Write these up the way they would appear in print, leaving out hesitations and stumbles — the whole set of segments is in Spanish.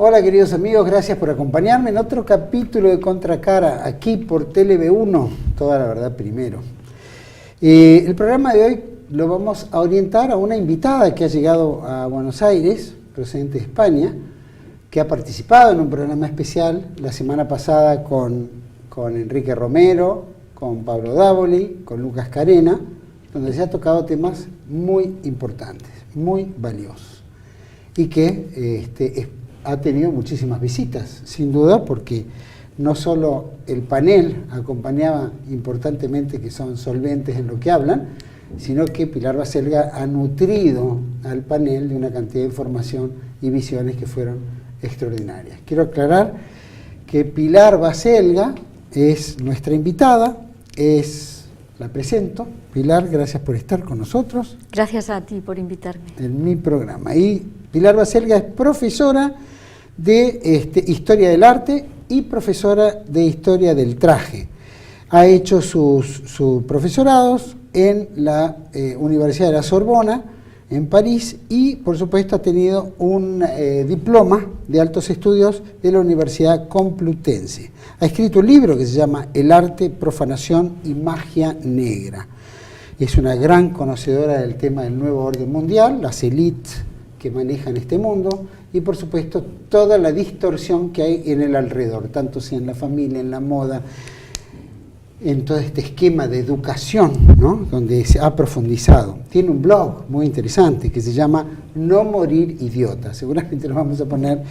Hola queridos amigos, gracias por acompañarme en otro capítulo de Contracara, aquí por TLV1, toda la verdad primero. El programa de hoy lo vamos a orientar a una invitada que ha llegado a Buenos Aires, procedente de España, que ha participado en un programa especial la semana pasada con Enrique Romero, con Pablo Dávoli, con Lucas Carena, donde se ha tocado temas muy importantes, muy valiosos, y que ha tenido muchísimas visitas, sin duda, porque no solo el panel acompañaba importantemente, que son solventes en lo que hablan, sino que Pilar Baselga ha nutrido al panel de una cantidad de información y visiones que fueron extraordinarias. Quiero aclarar que Pilar Baselga es nuestra invitada, la presento. Pilar, gracias por estar con nosotros. Gracias a ti por invitarme. En mi programa. Y Pilar Baselga es profesora de Historia del Arte y profesora de Historia del Traje. Ha hecho sus profesorados en la Universidad de la Sorbona, en París, y por supuesto ha tenido un diploma de altos estudios de la Universidad Complutense. Ha escrito un libro que se llama El arte, profanación y magia negra. Es una gran conocedora del tema del nuevo orden mundial, las élites que manejan este mundo, y por supuesto toda la distorsión que hay en el alrededor, tanto sea en la familia, en la moda, en todo este esquema de educación, ¿no?, donde se ha profundizado. Tiene un blog muy interesante que se llama No Morir Idiota. Seguramente lo vamos a poner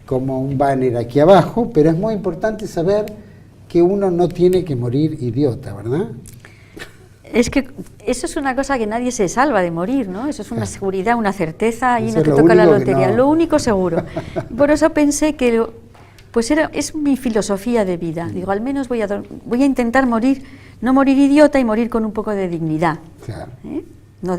como un banner aquí abajo, pero es muy importante saber que uno no tiene que morir idiota, ¿verdad? Es que eso es una cosa que nadie se salva de morir, ¿no? Eso es una seguridad, una certeza, y no te toca la lotería, lo único seguro. Por eso pensé que es mi filosofía de vida. Digo, al menos voy a intentar no morir idiota y morir con un poco de dignidad. Claro.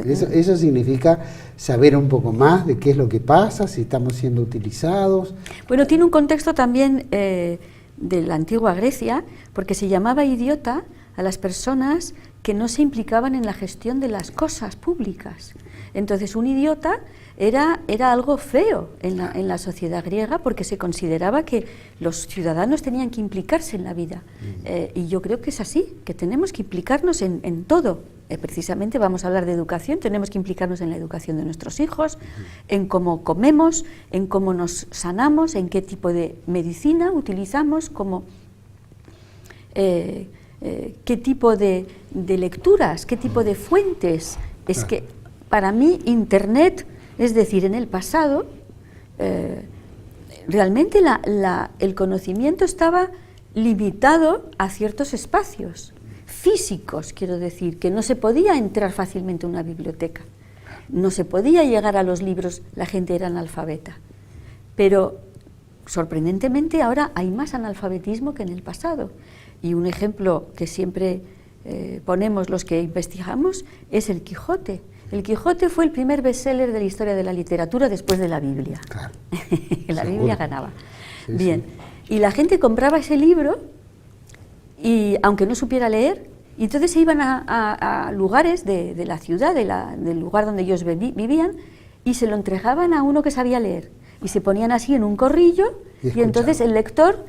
Eso significa saber un poco más de qué es lo que pasa, si estamos siendo utilizados. Bueno, tiene un contexto también de la antigua Grecia, porque se llamaba idiota a las personas que no se implicaban en la gestión de las cosas públicas. Entonces, un idiota era algo feo en la sociedad griega, porque se consideraba que los ciudadanos tenían que implicarse en la vida. Y yo creo que es así, que tenemos que implicarnos en todo. Precisamente vamos a hablar de educación, tenemos que implicarnos en la educación de nuestros hijos, en cómo comemos, en cómo nos sanamos, en qué tipo de medicina utilizamos, qué tipo de lecturas, qué tipo de fuentes. Es que para mí Internet, es decir, en el pasado, realmente el conocimiento estaba limitado a ciertos espacios físicos, quiero decir, que no se podía entrar fácilmente a una biblioteca, no se podía llegar a los libros, la gente era analfabeta. Pero sorprendentemente ahora hay más analfabetismo que en el pasado. Y un ejemplo que siempre ponemos los que investigamos es el Quijote. El Quijote fue el primer bestseller de la historia de la literatura después de la Biblia. Claro. La Seguro. Biblia ganaba. Sí, bien. Sí. Y la gente compraba ese libro, y aunque no supiera leer, y entonces se iban a lugares de la ciudad, del lugar donde ellos vivían, y se lo entregaban a uno que sabía leer. Y se ponían así en un corrillo, y entonces el lector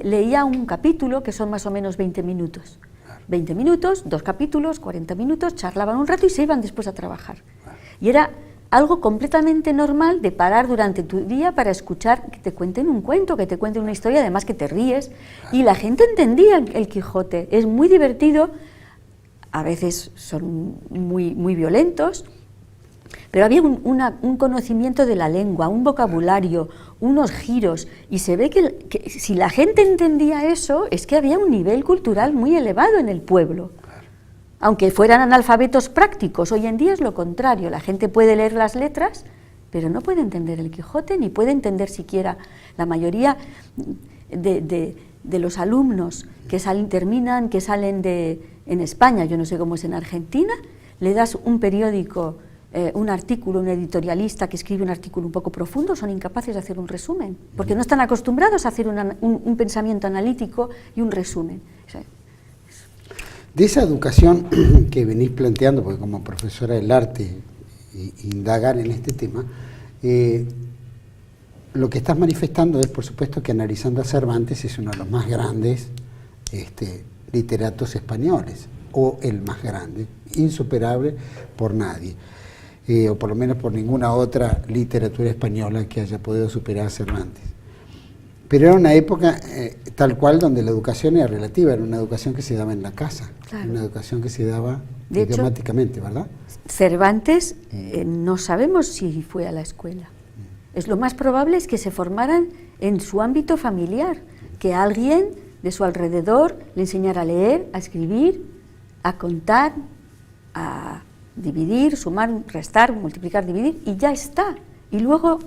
leía un capítulo, que son más o menos 20 minutos. 20 minutos, 2 capítulos, 40 minutos, charlaban un rato y se iban después a trabajar. Y era algo completamente normal de parar durante tu día para escuchar que te cuenten un cuento, que te cuenten una historia, además que te ríes. Y la gente entendía el Quijote. Es muy divertido, a veces son muy violentos, pero había un conocimiento de la lengua, un vocabulario, unos giros, y se ve que si la gente entendía eso, es que había un nivel cultural muy elevado en el pueblo. Aunque fueran analfabetos prácticos, hoy en día es lo contrario, la gente puede leer las letras, pero no puede entender el Quijote, ni puede entender siquiera la mayoría de los alumnos que salen en España, yo no sé cómo es en Argentina, le das un periódico, un artículo, un editorialista que escribe un artículo un poco profundo, son incapaces de hacer un resumen, porque no están acostumbrados a hacer un pensamiento analítico y un resumen. O sea, de esa educación que venís planteando, porque como profesora del arte indagar en este tema, lo que estás manifestando es, por supuesto, que analizando a Cervantes es uno de los más grandes literatos españoles, o el más grande, insuperable por nadie, o por lo menos por ninguna otra literatura española que haya podido superar a Cervantes. Pero era una época tal cual donde la educación era relativa, era una educación que se daba en la casa, claro. Una educación que se daba idiomáticamente, ¿verdad? Cervantes no sabemos si fue a la escuela. Es lo más probable es que se formaran en su ámbito familiar, que alguien de su alrededor le enseñara a leer, a escribir, a contar, a dividir, sumar, restar, multiplicar, dividir, y ya está. Y luego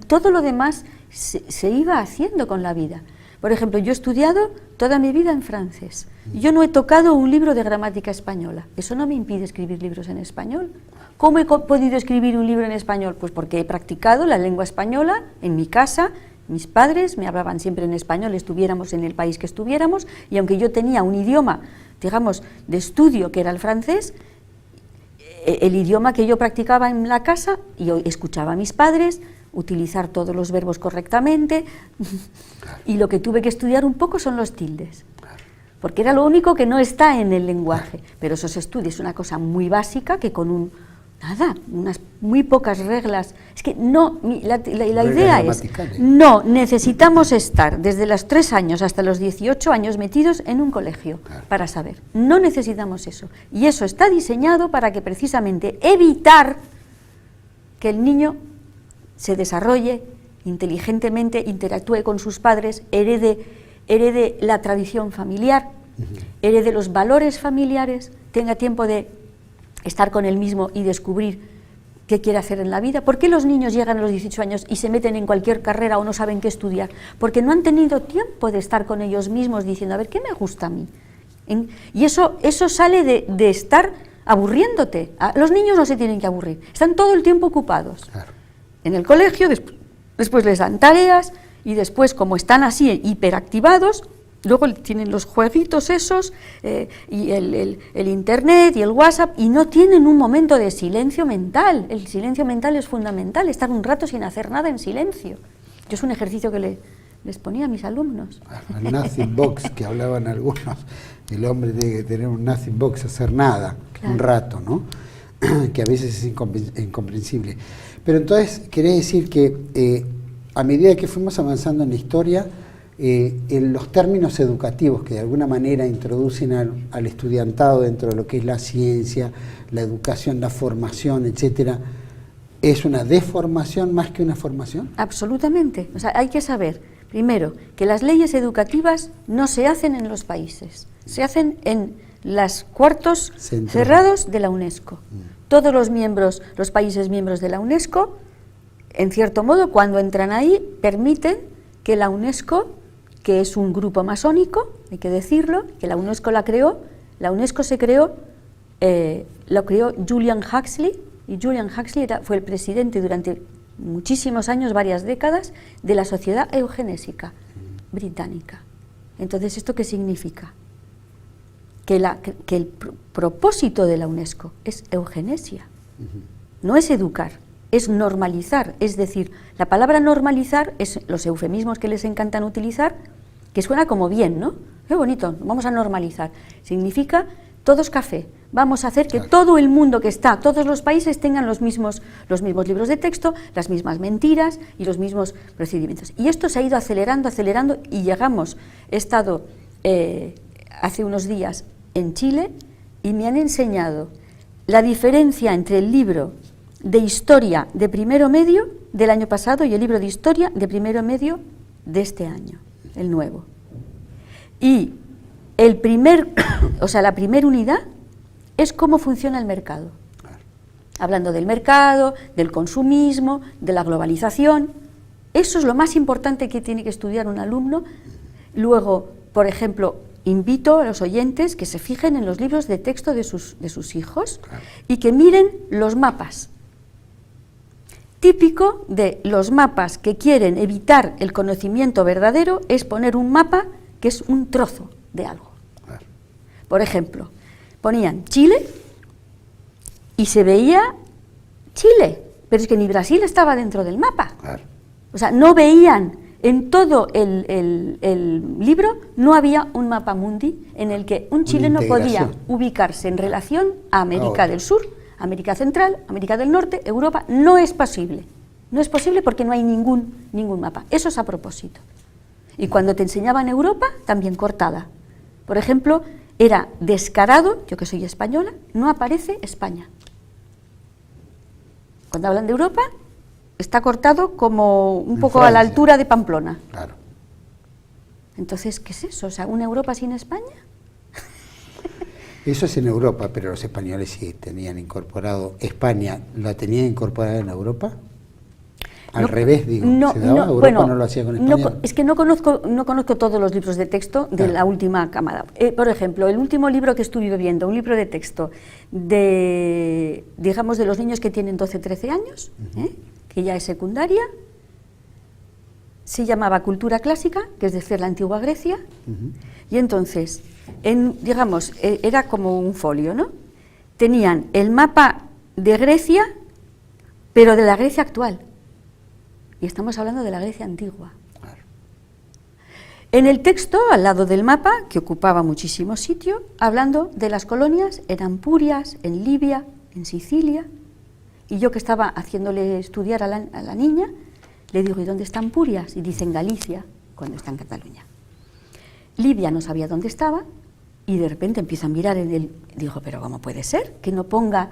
todo lo demás se iba haciendo con la vida. Por ejemplo, yo he estudiado toda mi vida en francés. Yo no he tocado un libro de gramática española. Eso no me impide escribir libros en español. ¿Cómo he podido escribir un libro en español? Pues porque he practicado la lengua española en mi casa. Mis padres me hablaban siempre en español, estuviéramos en el país que estuviéramos, y aunque yo tenía un idioma, digamos, de estudio, que era el francés, el idioma que yo practicaba en la casa, yo escuchaba a mis padres utilizar todos los verbos correctamente, y lo que tuve que estudiar un poco son los tildes, porque era lo único que no está en el lenguaje, pero eso se estudia, es una cosa muy básica que con unas muy pocas reglas. Es que no, la idea es, no, necesitamos estar desde los 3 años hasta los 18 años metidos en un colegio para saber. No necesitamos eso. Y eso está diseñado para que precisamente evitar que el niño se desarrolle inteligentemente, interactúe con sus padres, herede la tradición familiar, herede los valores familiares, tenga tiempo de estar con él mismo y descubrir qué quiere hacer en la vida. ¿Por qué los niños llegan a los 18 años y se meten en cualquier carrera o no saben qué estudiar? Porque no han tenido tiempo de estar con ellos mismos diciendo, a ver, ¿qué me gusta a mí? Y eso sale de estar aburriéndote. Los niños no se tienen que aburrir, están todo el tiempo ocupados. Claro. En el colegio, después les dan tareas, y después, como están así hiperactivados, luego tienen los jueguitos esos, y el internet y el WhatsApp, y no tienen un momento de silencio mental. El silencio mental es fundamental, estar un rato sin hacer nada en silencio. Yo es un ejercicio que les ponía a mis alumnos. El nothing box, que hablaban algunos, el hombre tiene que tener un nothing box, hacer nada, claro. Un rato, ¿no? Que a veces es incomprensible. Pero entonces, quería decir que a medida que fuimos avanzando en la historia, en los términos educativos que de alguna manera introducen al estudiantado dentro de lo que es la ciencia, la educación, la formación, etcétera, ¿es una deformación más que una formación? Absolutamente. O sea, hay que saber, primero, que las leyes educativas no se hacen en los países, se hacen en los cuartos cerrados de la UNESCO. Todos los países miembros de la UNESCO, en cierto modo, cuando entran ahí, permiten que la UNESCO, que es un grupo masónico, hay que decirlo, que la UNESCO la UNESCO se creó, lo creó Julian Huxley, y Julian Huxley fue el presidente durante muchísimos años, varias décadas, de la Sociedad Eugenésica Británica. Entonces, ¿esto qué significa? Que el propósito de la UNESCO es eugenesia, no es educar, es normalizar. Es decir, la palabra normalizar es los eufemismos que les encantan utilizar, que suena como bien, ¿no? Qué bonito, vamos a normalizar. Significa todos café, vamos a hacer que todo el mundo que está, todos los países tengan los mismos libros de texto, las mismas mentiras y los mismos procedimientos. Y esto se ha ido acelerando y llegamos, he estado hace unos días en Chile y me han enseñado la diferencia entre el libro de historia de primero medio del año pasado y el libro de historia de primero medio de este año, el nuevo. Y la primera unidad es cómo funciona el mercado. Hablando del mercado, del consumismo, de la globalización. Eso es lo más importante que tiene que estudiar un alumno. Luego, por ejemplo, invito a los oyentes que se fijen en los libros de texto de sus hijos y que miren los mapas. Típico de los mapas que quieren evitar el conocimiento verdadero es poner un mapa que es un trozo de algo. Por ejemplo, ponían Chile y se veía Chile, pero es que ni Brasil estaba dentro del mapa. O sea, no veían, en todo el libro no había un mapa mundi en el que un chileno podía ubicarse en relación a América del Sur, América Central, América del Norte, Europa. No es posible. No es posible porque no hay ningún mapa. Eso es a propósito. Y cuando te enseñaban Europa, también cortada. Por ejemplo, era descarado, yo que soy española, no aparece España. Cuando hablan de Europa, está cortado como un poco a la altura de Pamplona. Claro. Entonces, ¿qué es eso? O sea, ¿una Europa sin España? Eso es en Europa, pero los españoles sí tenían incorporado España. ¿La tenían incorporada en Europa? Al revés, digo. ¿Se daba? Europa no lo hacía con España. Es que no conozco todos los libros de texto de la última cámara. Por ejemplo, el último libro que estuve viendo, un libro de texto de, digamos, de los niños que tienen 12, 13 años, que ya es secundaria, se llamaba Cultura Clásica, que es decir, la antigua Grecia, y entonces, digamos, era como un folio, ¿no? Tenían el mapa de Grecia, pero de la Grecia actual. Y estamos hablando de la Grecia antigua. Claro. En el texto, al lado del mapa, que ocupaba muchísimo sitio, hablando de las colonias en Ampurias, en Libia, en Sicilia, y yo que estaba haciéndole estudiar a la niña, le digo, ¿y dónde está Ampurias? Y dice, en Galicia, cuando está en Cataluña. Libia no sabía dónde estaba, y de repente empieza a mirar en el... Digo, ¿pero cómo puede ser que no ponga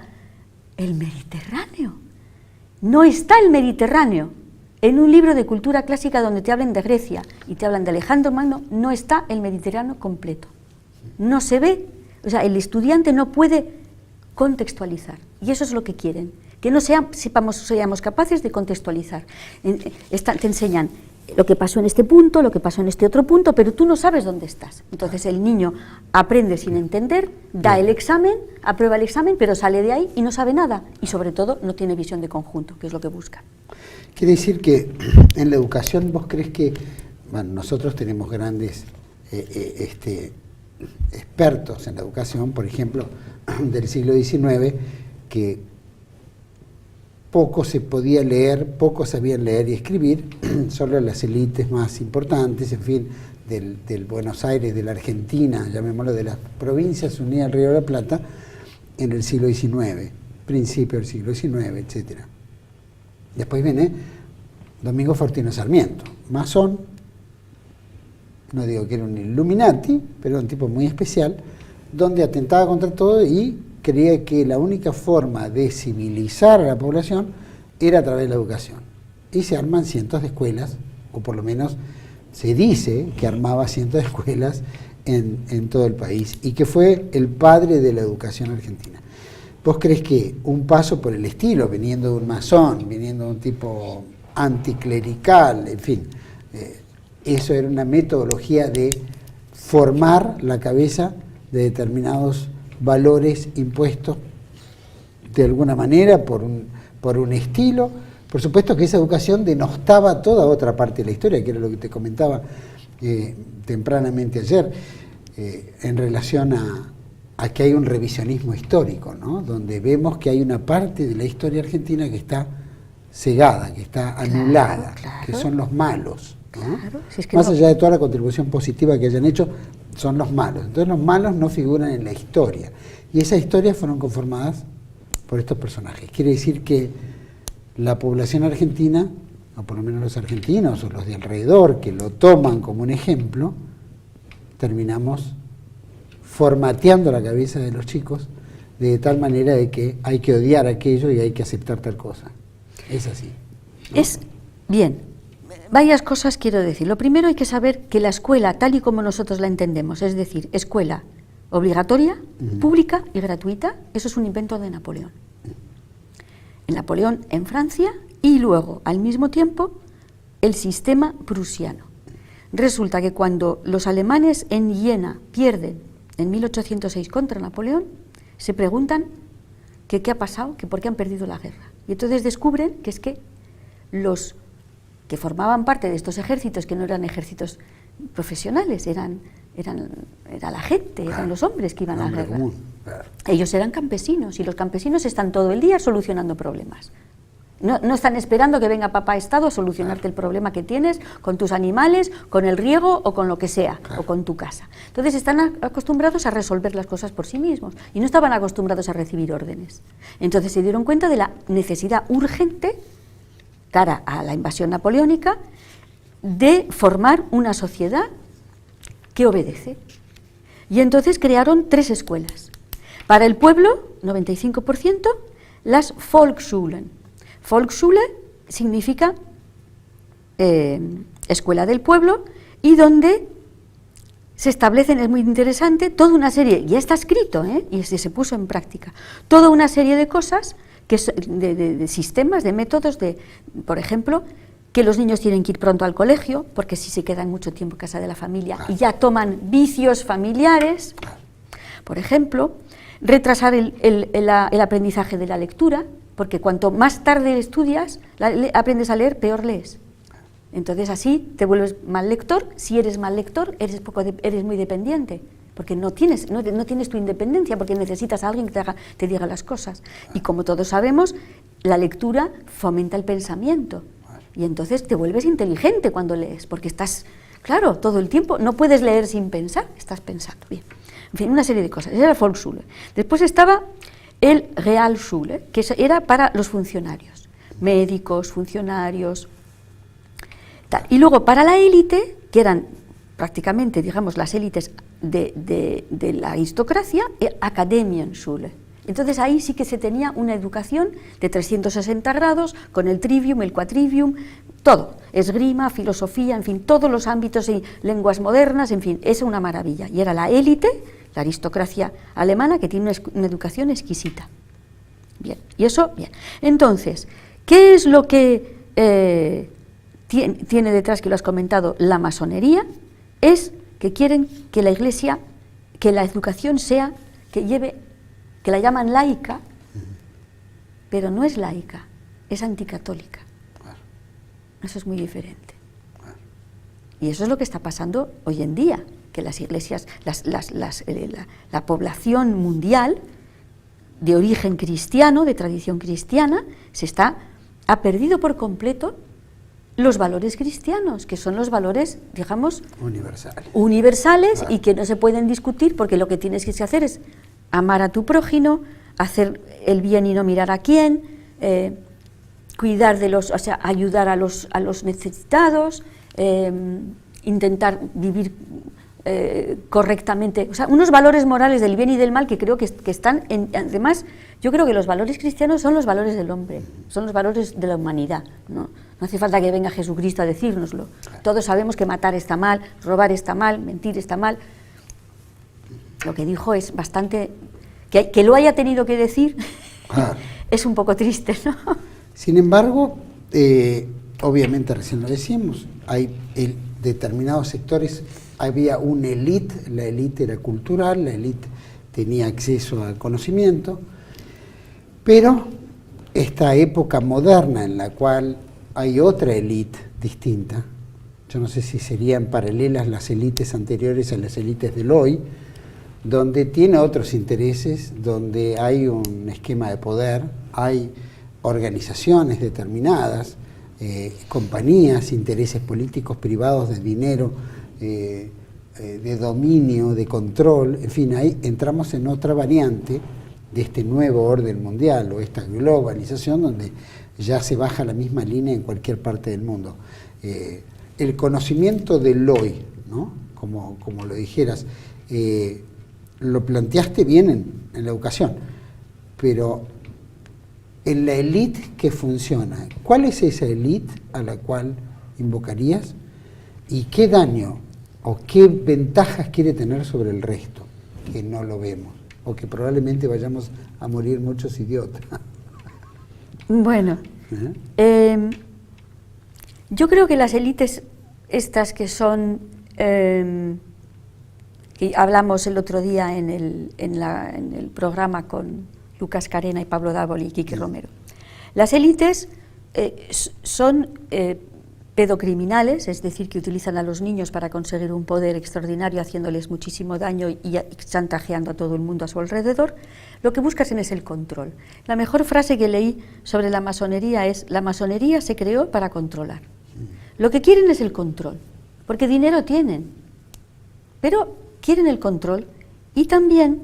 el Mediterráneo? No está el Mediterráneo. En un libro de cultura clásica donde te hablan de Grecia y te hablan de Alejandro Magno, no está el Mediterráneo completo. No se ve, o sea, el estudiante no puede contextualizar. Y eso es lo que quieren, que no seamos capaces de contextualizar. Te enseñan lo que pasó en este punto, lo que pasó en este otro punto, pero tú no sabes dónde estás. Entonces el niño aprende sin entender, da el examen, aprueba el examen, pero sale de ahí y no sabe nada. Y sobre todo no tiene visión de conjunto, que es lo que buscan. Quiere decir que en la educación vos crees que, bueno, nosotros tenemos grandes expertos en la educación, por ejemplo, del siglo XIX, que poco se podía leer, poco sabían leer y escribir, solo las élites más importantes, en fin, del Buenos Aires, de la Argentina, llamémoslo, de las provincias unidas al Río de la Plata, en el siglo XIX, principio del siglo XIX, etcétera. Después viene Domingo Faustino Sarmiento, masón, no digo que era un Illuminati, pero un tipo muy especial, donde atentaba contra todo y creía que la única forma de civilizar a la población era a través de la educación. Y se arman cientos de escuelas, o por lo menos se dice que armaba cientos de escuelas en todo el país, y que fue el padre de la educación argentina. ¿Vos crees que un paso por el estilo, viniendo de un masón, viniendo de un tipo anticlerical, en fin, eso era una metodología de formar la cabeza de determinados valores impuestos de alguna manera por un estilo? Por supuesto que esa educación denostaba toda otra parte de la historia, que era lo que te comentaba tempranamente ayer, en relación a que hay un revisionismo histórico, ¿no? Donde vemos que hay una parte de la historia argentina que está cegada, que está anulada, claro. Que son los malos, ¿no? Claro, si es que más allá de toda la contribución positiva que hayan hecho, son los malos. Entonces los malos no figuran en la historia. Y esas historias fueron conformadas por estos personajes. Quiere decir que la población argentina, o por lo menos los argentinos o los de alrededor, que lo toman como un ejemplo, terminamos formateando la cabeza de los chicos de tal manera de que hay que odiar aquello y hay que aceptar tal cosa. Es así, ¿no? Es bien. Varias cosas quiero decir. Lo primero, hay que saber que la escuela, tal y como nosotros la entendemos, es decir, escuela obligatoria, pública y gratuita, eso es un invento de Napoleón. En Napoleón en Francia, y luego, al mismo tiempo, el sistema prusiano. Resulta que cuando los alemanes en Jena pierden en 1806 contra Napoleón, se preguntan que qué ha pasado, que por qué han perdido la guerra. Y entonces descubren que es que los que formaban parte de estos ejércitos, que no eran ejércitos profesionales, era la gente, eran los hombres que iban a la guerra. Ellos eran campesinos, y los campesinos están todo el día solucionando problemas. No están esperando que venga papá Estado a solucionarte el problema que tienes con tus animales, con el riego o con lo que sea, o con tu casa. Entonces están acostumbrados a resolver las cosas por sí mismos y no estaban acostumbrados a recibir órdenes. Entonces se dieron cuenta de la necesidad urgente, cara a la invasión napoleónica, de formar una sociedad que obedece. Y entonces crearon 3 escuelas. Para el pueblo, 95%, las Volksschulen. Volksschule significa escuela del pueblo, y donde se establecen, es muy interesante, toda una serie, ya está escrito, y se puso en práctica, toda una serie de cosas, de sistemas, de métodos, por ejemplo, que los niños tienen que ir pronto al colegio, porque si se quedan mucho tiempo en casa de la familia y ya toman vicios familiares. Por ejemplo, retrasar el aprendizaje de la lectura, porque cuanto más tarde estudias, aprendes a leer, peor lees. Entonces así te vuelves mal lector. Si eres mal lector, eres muy dependiente, porque no tienes tu independencia, porque necesitas a alguien que te diga las cosas. Y como todos sabemos, la lectura fomenta el pensamiento, y entonces te vuelves inteligente cuando lees, porque estás, claro, todo el tiempo, no puedes leer sin pensar, estás pensando. Bien. En fin, una serie de cosas. Esa era la Volksschule. Después estaba el Realschule, que era para los funcionarios, médicos, funcionarios, tal. Y luego para la élite, que eran prácticamente, digamos, las élites de la aristocracia, Akademienschule. Entonces ahí sí que se tenía una educación de 360 grados, con el trivium, el quadrivium, todo, esgrima, filosofía, en fin, todos los ámbitos y lenguas modernas, en fin, es una maravilla. Y era la élite, la aristocracia alemana, que tiene una educación exquisita. Bien, y eso, bien. Entonces, ¿qué es lo que tiene detrás, que lo has comentado, la masonería? Es que quieren que la Iglesia, que la educación sea, que la llaman laica, pero no es laica, es anticatólica. Eso es muy diferente. Y eso es lo que está pasando hoy en día, que las iglesias, la población mundial de origen cristiano, de tradición cristiana, ha perdido por completo los valores cristianos, que son los valores, digamos, universales, y que no se pueden discutir, porque lo que tienes que hacer es amar a tu prójimo, hacer el bien y no mirar a quién, cuidar ayudar a los necesitados, intentar vivir correctamente, unos valores morales del bien y del mal que creo que están además, yo creo que los valores cristianos son los valores del hombre, son los valores de la humanidad, ¿no? No hace falta que venga Jesucristo a decírnoslo. Todos sabemos que matar está mal, robar está mal, mentir está mal. Lo que dijo es bastante, que lo haya tenido que decir, es un poco triste, ¿no? Sin embargo, obviamente recién lo decíamos, hay determinados sectores, había una élite, la élite era cultural, la élite tenía acceso al conocimiento, pero esta época moderna en la cual hay otra élite distinta, yo no sé si serían paralelas las élites anteriores a las élites del hoy, donde tiene otros intereses, donde hay un esquema de poder, hay organizaciones determinadas, compañías, intereses políticos privados de dinero, de dominio, de control, en fin, ahí entramos en otra variante de este nuevo orden mundial o esta globalización donde ya se baja la misma línea en cualquier parte del mundo. El conocimiento del hoy, ¿no? Como lo dijeras, lo planteaste bien en la educación, pero en la élite que funciona, ¿cuál es esa élite a la cual invocarías y qué daño o qué ventajas quiere tener sobre el resto, que no lo vemos, o que probablemente vayamos a morir muchos idiotas? Bueno, yo creo que las élites estas que son, que hablamos el otro día en el programa con Lucas Carena y Pablo Dávoli y Quique Romero, las élites son pedocriminales, es decir, que utilizan a los niños para conseguir un poder extraordinario, haciéndoles muchísimo daño y chantajeando a todo el mundo a su alrededor, lo que buscan es el control. La mejor frase que leí sobre la masonería es: la masonería se creó para controlar. Lo que quieren es el control, porque dinero tienen, pero quieren el control, y también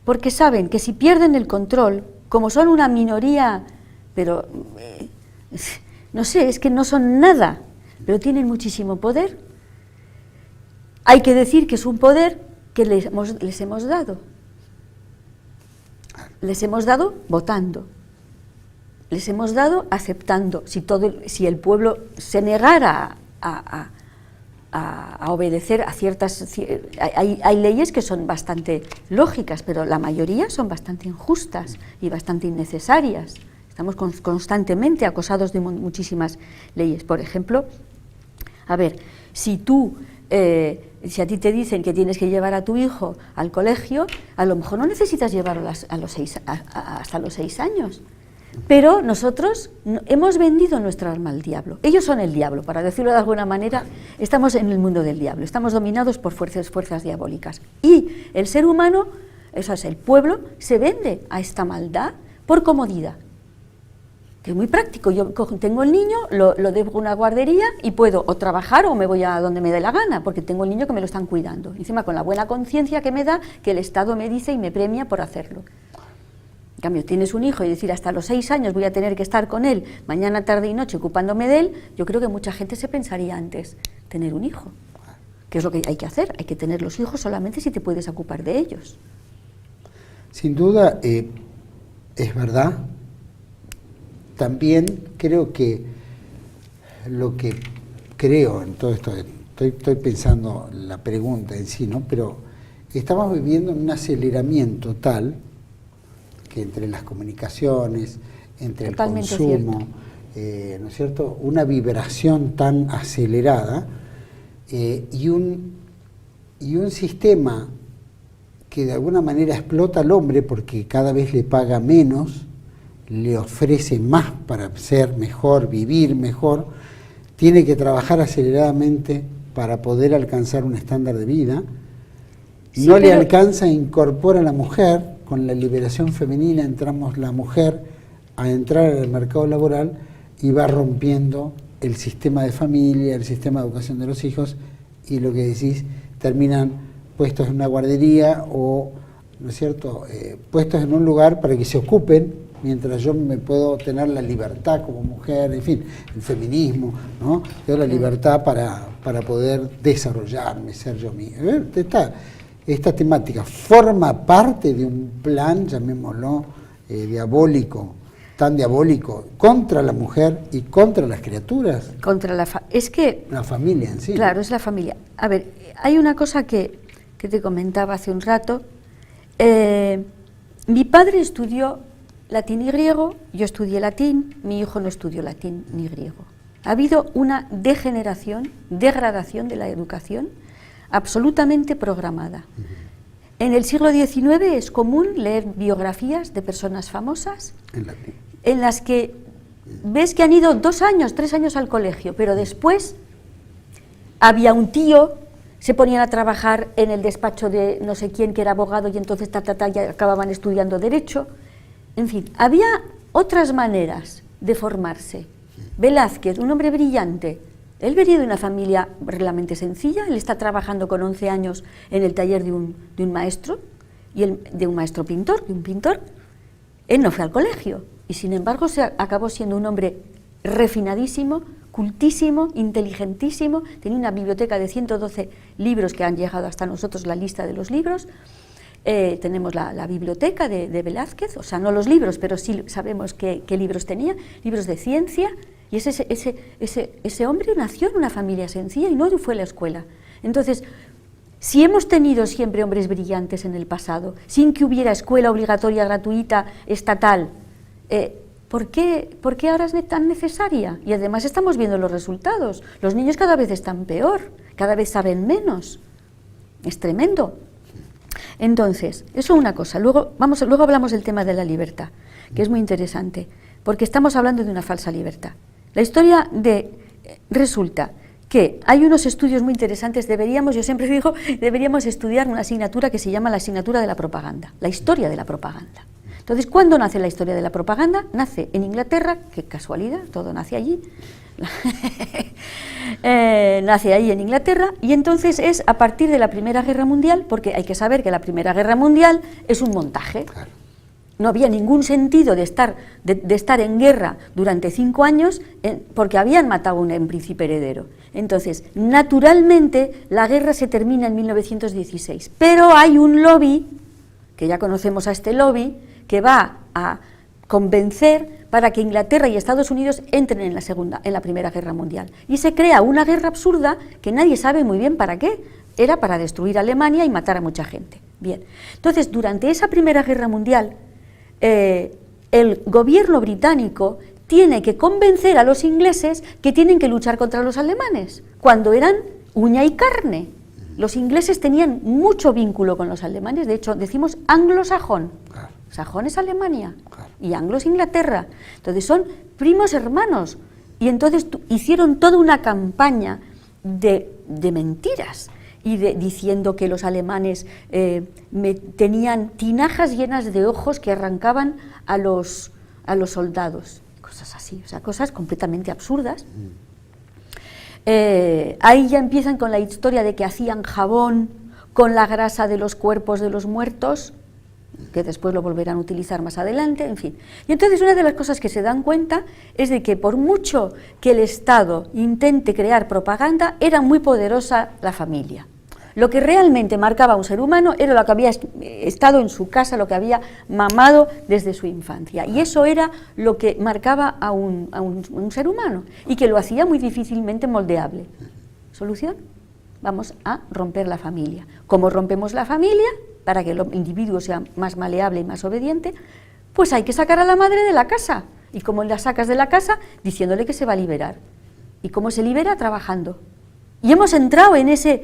porque saben que si pierden el control, como son una minoría, pero no sé, es que no son nada, pero tienen muchísimo poder. Hay que decir que es un poder que les hemos dado. Les hemos dado votando. Les hemos dado aceptando. Si el pueblo se negara a obedecer a ciertas... Hay leyes que son bastante lógicas, pero la mayoría son bastante injustas y bastante innecesarias. Estamos constantemente acosados de muchísimas leyes. Por ejemplo, a ver, si a ti te dicen que tienes que llevar a tu hijo al colegio, a lo mejor no necesitas llevarlo hasta los 6 años. Pero nosotros hemos vendido nuestra alma al diablo. Ellos son el diablo, para decirlo de alguna manera. Estamos en el mundo del diablo, estamos dominados por fuerzas diabólicas. Y el ser humano, eso es, el pueblo, se vende a esta maldad por comodidad. Que es muy práctico. Yo tengo el niño, lo dejo en una guardería y puedo o trabajar o me voy a donde me dé la gana, porque tengo el niño que me lo están cuidando. Encima con la buena conciencia que me da, que el Estado me dice y me premia por hacerlo. En cambio, tienes un hijo y decir hasta los 6 años voy a tener que estar con él mañana, tarde y noche ocupándome de él, yo creo que mucha gente se pensaría antes tener un hijo. ¿Qué es lo que hay que hacer? Hay que tener los hijos solamente si te puedes ocupar de ellos. Sin duda, es verdad. También creo que lo que creo en todo esto, estoy pensando la pregunta en sí, ¿no? Pero estamos viviendo en un aceleramiento tal que entre las comunicaciones, entre Totalmente el consumo, ¿no es cierto? Una vibración tan acelerada y un sistema que de alguna manera explota al hombre porque cada vez le paga menos, le ofrece más para ser mejor, vivir mejor, tiene que trabajar aceleradamente para poder alcanzar un estándar de vida, sí, no le alcanza, incorpora a la mujer, con la liberación femenina entramos la mujer a entrar al mercado laboral y va rompiendo el sistema de familia, el sistema de educación de los hijos, y lo que decís, terminan puestos en una guardería o, ¿no es cierto?, puestos en un lugar para que se ocupen, mientras yo me puedo tener la libertad como mujer, en fin, el feminismo, ¿no? Tengo la libertad para poder desarrollarme, ser yo mismo. Esta temática forma parte de un plan, llamémoslo, diabólico, tan diabólico, contra la mujer y contra las criaturas. Es que... La familia en sí. Claro, es la familia. A ver, hay una cosa que te comentaba hace un rato. Mi padre estudió latín y griego, yo estudié latín, mi hijo no estudió latín ni griego. Ha habido una degradación de la educación absolutamente programada. En el siglo XIX es común leer biografías de personas famosas en las que ves que han ido 2 años, 3 años al colegio, pero después había un tío, se ponían a trabajar en el despacho de no sé quién que era abogado y entonces ya acababan estudiando Derecho. En fin, había otras maneras de formarse. Velázquez, un hombre brillante, él venía de una familia realmente sencilla, él está trabajando con 11 años en el taller de un maestro, de un maestro pintor, de un pintor. Él no fue al colegio y sin embargo acabó siendo un hombre refinadísimo, cultísimo, inteligentísimo, tenía una biblioteca de 112 libros que han llegado hasta nosotros, la lista de los libros. Tenemos la biblioteca de Velázquez, o sea, no los libros, pero sí sabemos qué libros tenía, libros de ciencia, y ese hombre nació en una familia sencilla y no fue a la escuela. Entonces, si hemos tenido siempre hombres brillantes en el pasado, sin que hubiera escuela obligatoria, gratuita, estatal, ¿por qué ahora es tan necesaria? Y además estamos viendo los resultados, los niños cada vez están peor, cada vez saben menos, es tremendo. Entonces, eso es una cosa. Luego hablamos del tema de la libertad, que es muy interesante, porque estamos hablando de una falsa libertad. La historia de resulta que hay unos estudios muy interesantes, yo siempre digo, deberíamos estudiar una asignatura que se llama la asignatura de la propaganda, la historia de la propaganda. Entonces, ¿cuándo nace la historia de la propaganda? Nace en Inglaterra, qué casualidad, todo nace allí, nace ahí en Inglaterra, y entonces es a partir de la Primera Guerra Mundial, porque hay que saber que la Primera Guerra Mundial es un montaje. Claro. No había ningún sentido de estar en guerra durante 5 años porque habían matado a un príncipe heredero. Entonces, naturalmente, la guerra se termina en 1916, pero hay un lobby, que ya conocemos a este lobby, que va a convencer para que Inglaterra y Estados Unidos entren en la Primera Guerra Mundial. Y se crea una guerra absurda que nadie sabe muy bien para qué. Era para destruir Alemania y matar a mucha gente. Bien, entonces, durante esa Primera Guerra Mundial, el gobierno británico tiene que convencer a los ingleses que tienen que luchar contra los alemanes, cuando eran uña y carne. Los ingleses tenían mucho vínculo con los alemanes, de hecho decimos anglosajón, sajón es Alemania y anglo es Inglaterra, entonces son primos hermanos, y entonces hicieron toda una campaña de mentiras, y diciendo que los alemanes tenían tinajas llenas de ojos que arrancaban a los soldados, cosas así, o sea, cosas completamente absurdas. Ahí ya empiezan con la historia de que hacían jabón con la grasa de los cuerpos de los muertos, que después lo volverán a utilizar más adelante, en fin. Y entonces una de las cosas que se dan cuenta es de que por mucho que el Estado intente crear propaganda, era muy poderosa la familia. Lo que realmente marcaba a un ser humano era lo que había estado en su casa, lo que había mamado desde su infancia. Y eso era lo que marcaba a un ser humano y que lo hacía muy difícilmente moldeable. ¿Solución? Vamos a romper la familia. ¿Cómo rompemos la familia? Para que el individuo sea más maleable y más obediente, pues hay que sacar a la madre de la casa. ¿Y cómo la sacas de la casa? Diciéndole que se va a liberar. ¿Y cómo se libera? Trabajando. Y hemos entrado en ese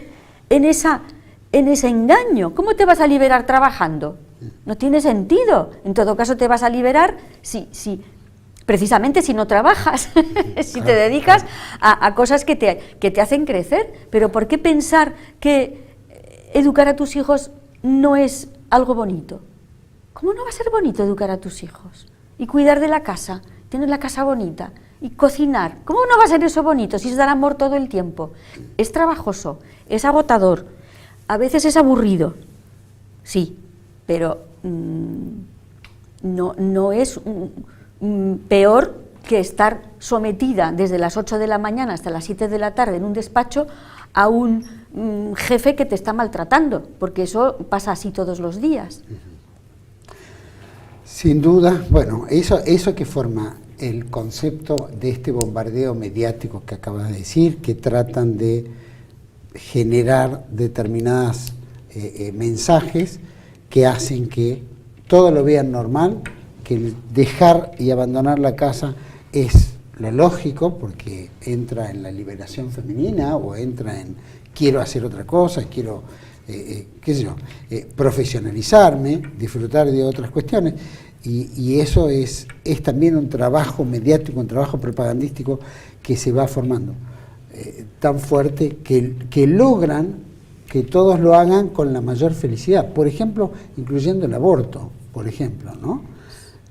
engaño. ¿Cómo te vas a liberar trabajando? No tiene sentido. En todo caso te vas a liberar precisamente si no trabajas, si te dedicas a cosas que te hacen crecer. Pero ¿por qué pensar que educar a tus hijos no es algo bonito? ¿Cómo no va a ser bonito educar a tus hijos? Y cuidar de la casa, tener la casa bonita, y cocinar. ¿Cómo no va a ser eso bonito si es dar amor todo el tiempo? Es trabajoso, es agotador, a veces es aburrido, sí, pero no es peor que estar sometida desde las 8 de la mañana hasta las 7 de la tarde en un despacho a un jefe que te está maltratando, porque eso pasa así todos los días. Sin duda, bueno, eso que forma el concepto de este bombardeo mediático que acabas de decir, que tratan de generar determinados mensajes que hacen que todo lo vean normal, que el dejar y abandonar la casa es lo lógico, porque entra en la liberación femenina o entra en quiero hacer otra cosa, quiero, qué sé yo, profesionalizarme, disfrutar de otras cuestiones. Y eso es también un trabajo mediático, un trabajo propagandístico que se va formando tan fuerte que logran que todos lo hagan con la mayor felicidad. Por ejemplo, incluyendo el aborto, por ejemplo, ¿no?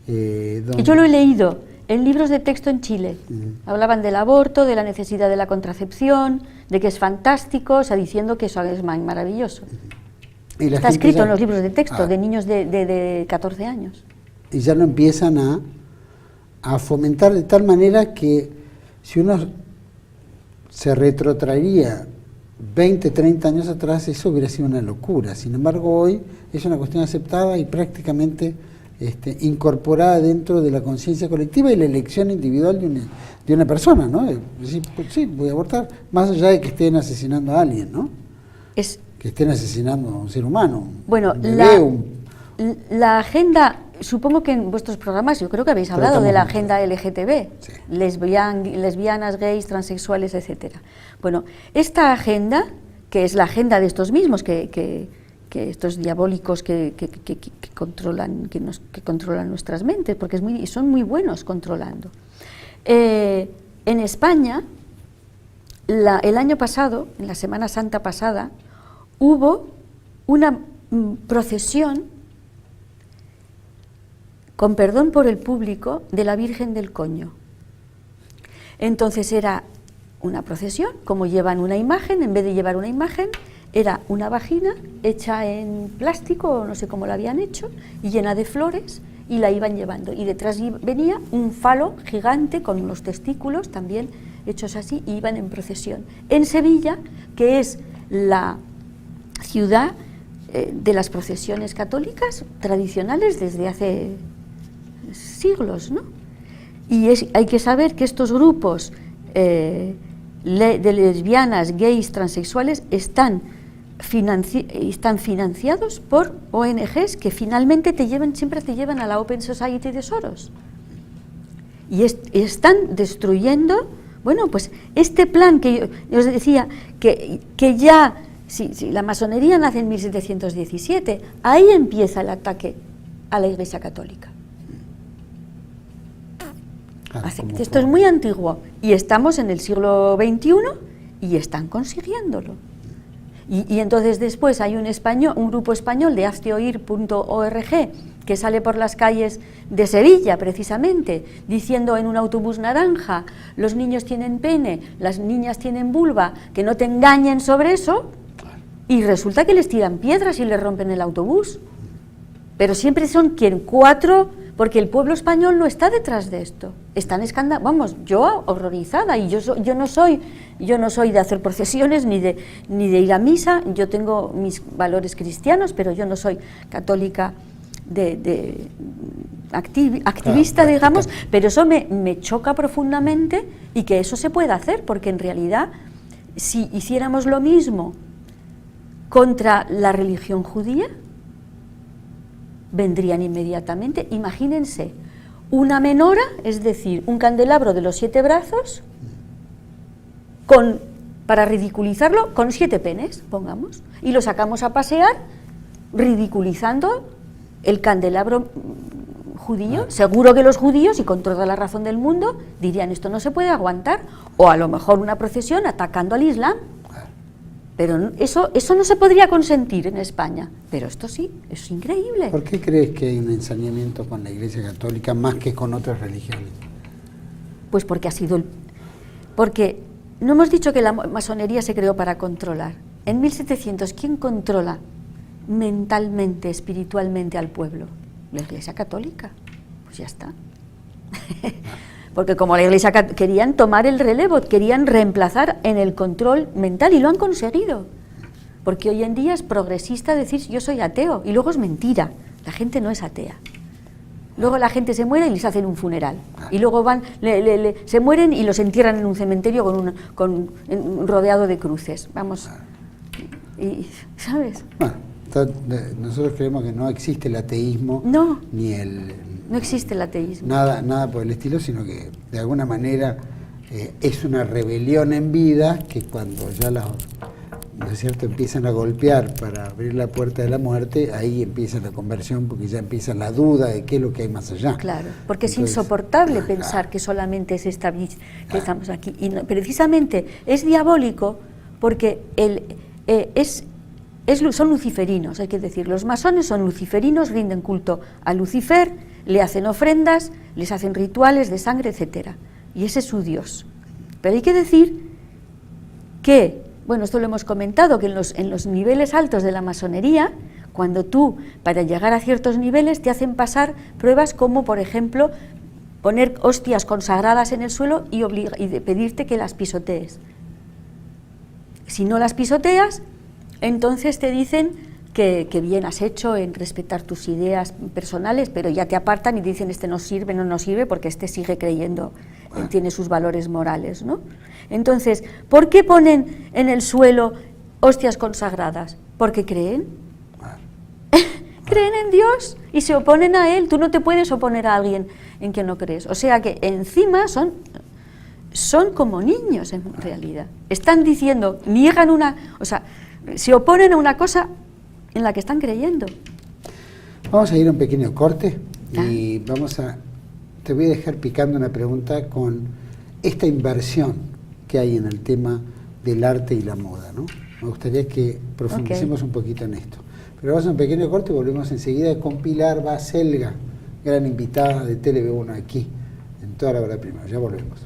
Yo lo he leído en libros de texto en Chile. Hablaban del aborto, de la necesidad de la contracepción, de que es fantástico, o sea, diciendo que eso es maravilloso. Está escrito en los libros de texto de niños de 14 años. Y ya lo empiezan a fomentar de tal manera que si uno se retrotraería 20, 30 años atrás, eso hubiera sido una locura. Sin embargo, hoy es una cuestión aceptada y prácticamente incorporada dentro de la conciencia colectiva y la elección individual de una persona, ¿no? Decir, pues sí, voy a abortar, más allá de que estén asesinando a alguien, ¿no? Que estén asesinando a un ser humano. Bueno, un bebé, la agenda, supongo que en vuestros programas, yo creo que habéis hablado de la agenda LGTB, sí. Lesbianas, gays, transexuales, etcétera. Bueno, esta agenda, que es la agenda de estos mismos, que estos diabólicos que controlan nuestras mentes, porque son muy buenos controlando. En España el año pasado, en la Semana Santa pasada, hubo una procesión, con perdón por el público, de la Virgen del Coño. Entonces era una procesión, como llevan una imagen, en vez de llevar una imagen, era una vagina hecha en plástico, o no sé cómo la habían hecho, y llena de flores, y la iban llevando. Y detrás venía un falo gigante con unos testículos también hechos así, y iban en procesión. En Sevilla, que es la ciudad de las procesiones católicas tradicionales desde hace siglos, ¿no? Y hay que saber que estos grupos de lesbianas, gays, transexuales están financiados por ONGs que finalmente siempre te llevan a la Open Society de Soros. Y están destruyendo, bueno, pues este plan que yo os decía, que ya, si la masonería nace en 1717, ahí empieza el ataque a la Iglesia Católica. Esto es muy antiguo y estamos en el siglo XXI y están consiguiéndolo. Y entonces después hay un grupo español de hazteoír.org que sale por las calles de Sevilla precisamente diciendo en un autobús naranja: los niños tienen pene, las niñas tienen vulva, que no te engañen sobre eso, y resulta que les tiran piedras y les rompen el autobús. Pero siempre son cuatro, porque el pueblo español no está detrás de esto. Están vamos, yo horrorizada, y yo no soy de hacer procesiones ni de ir a misa. Yo tengo mis valores cristianos, pero yo no soy católica activista, digamos, pero eso me choca profundamente, y que eso se pueda hacer, porque en realidad, si hiciéramos lo mismo contra la religión judía, vendrían inmediatamente. Imagínense una menora, es decir, un candelabro de los 7 brazos, para ridiculizarlo, con 7 penes, pongamos, y lo sacamos a pasear ridiculizando el candelabro judío. Seguro que los judíos, y con toda la razón del mundo, dirían: esto no se puede aguantar, o a lo mejor una procesión atacando al Islam. Pero eso no se podría consentir en España, pero esto sí, es increíble. ¿Por qué crees que hay un ensañamiento con la Iglesia Católica más que con otras religiones? Pues porque porque no hemos dicho que la masonería se creó para controlar. En 1700, ¿quién controla mentalmente, espiritualmente al pueblo? La Iglesia Católica. Pues ya está. Porque como la Iglesia querían tomar el relevo, querían reemplazar en el control mental, y lo han conseguido. Porque hoy en día es progresista decir: yo soy ateo, y luego es mentira, la gente no es atea. Luego la gente se muere y les hacen un funeral, y luego se mueren y los entierran en un cementerio rodeado de cruces. Vamos, ¿sabes? Bueno, nosotros creemos que no existe el ateísmo, no. No existe el ateísmo. Nada por el estilo, sino que de alguna manera es una rebelión en vida, que cuando ya ¿no es cierto?, empiezan a golpear para abrir la puerta de la muerte, ahí empieza la conversión, porque ya empieza la duda de qué es lo que hay más allá. Claro, porque entonces, es insoportable pensar que solamente es esta vida, que estamos aquí. Y precisamente es diabólico porque son luciferinos, hay que decir. Los masones son luciferinos, rinden culto a Lucifer, le hacen ofrendas, les hacen rituales de sangre, etcétera. Y ese es su Dios. Pero hay que decir que, bueno, esto lo hemos comentado, que en los niveles altos de la masonería, cuando tú, para llegar a ciertos niveles, te hacen pasar pruebas como, por ejemplo, poner hostias consagradas en el suelo y pedirte que las pisotees. Si no las pisoteas, entonces te dicen que bien has hecho en respetar tus ideas personales, pero ya te apartan y dicen: este no sirve porque este sigue creyendo, tiene sus valores morales, ¿no? Entonces, ¿por qué ponen en el suelo hostias consagradas? Porque creen. Creen en Dios y se oponen a Él. Tú no te puedes oponer a alguien en que no crees. O sea que encima son como niños en realidad. Están diciendo, se oponen a una cosa en la que están creyendo. Vamos a ir a un pequeño corte y te voy a dejar picando una pregunta con esta inversión que hay en el tema del arte y la moda, ¿no? Me gustaría que profundicemos un poquito en esto. Pero vamos a un pequeño corte y volvemos enseguida con Pilar Baselga, gran invitada de TLV1 aquí, en Toda la Hora Primero. Ya volvemos.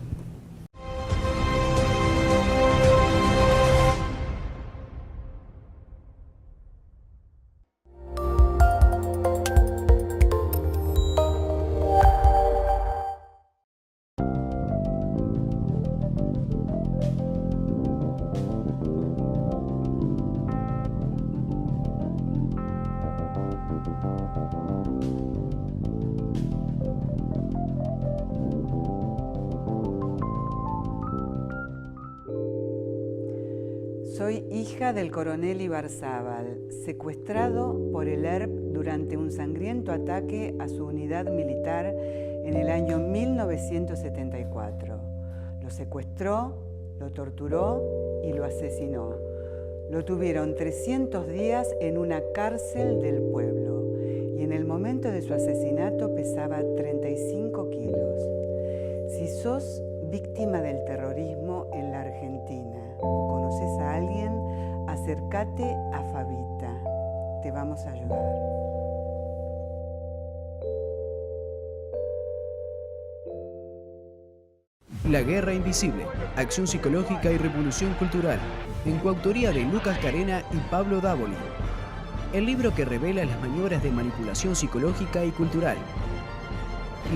Soy hija del coronel Ibarzábal, secuestrado por el ERP durante un sangriento ataque a su unidad militar en el año 1974. Lo secuestró, lo torturó y lo asesinó. Lo tuvieron 300 días en una cárcel del pueblo y en el momento de su asesinato pesaba 35 kilos. Si sos víctima del terrorismo en la Argentina o conoces a alguien, acércate a Fabita. Te vamos a ayudar. La Guerra Invisible, Acción Psicológica y Revolución Cultural, en coautoría de Lucas Carena y Pablo Dávoli. El libro que revela las maniobras de manipulación psicológica y cultural.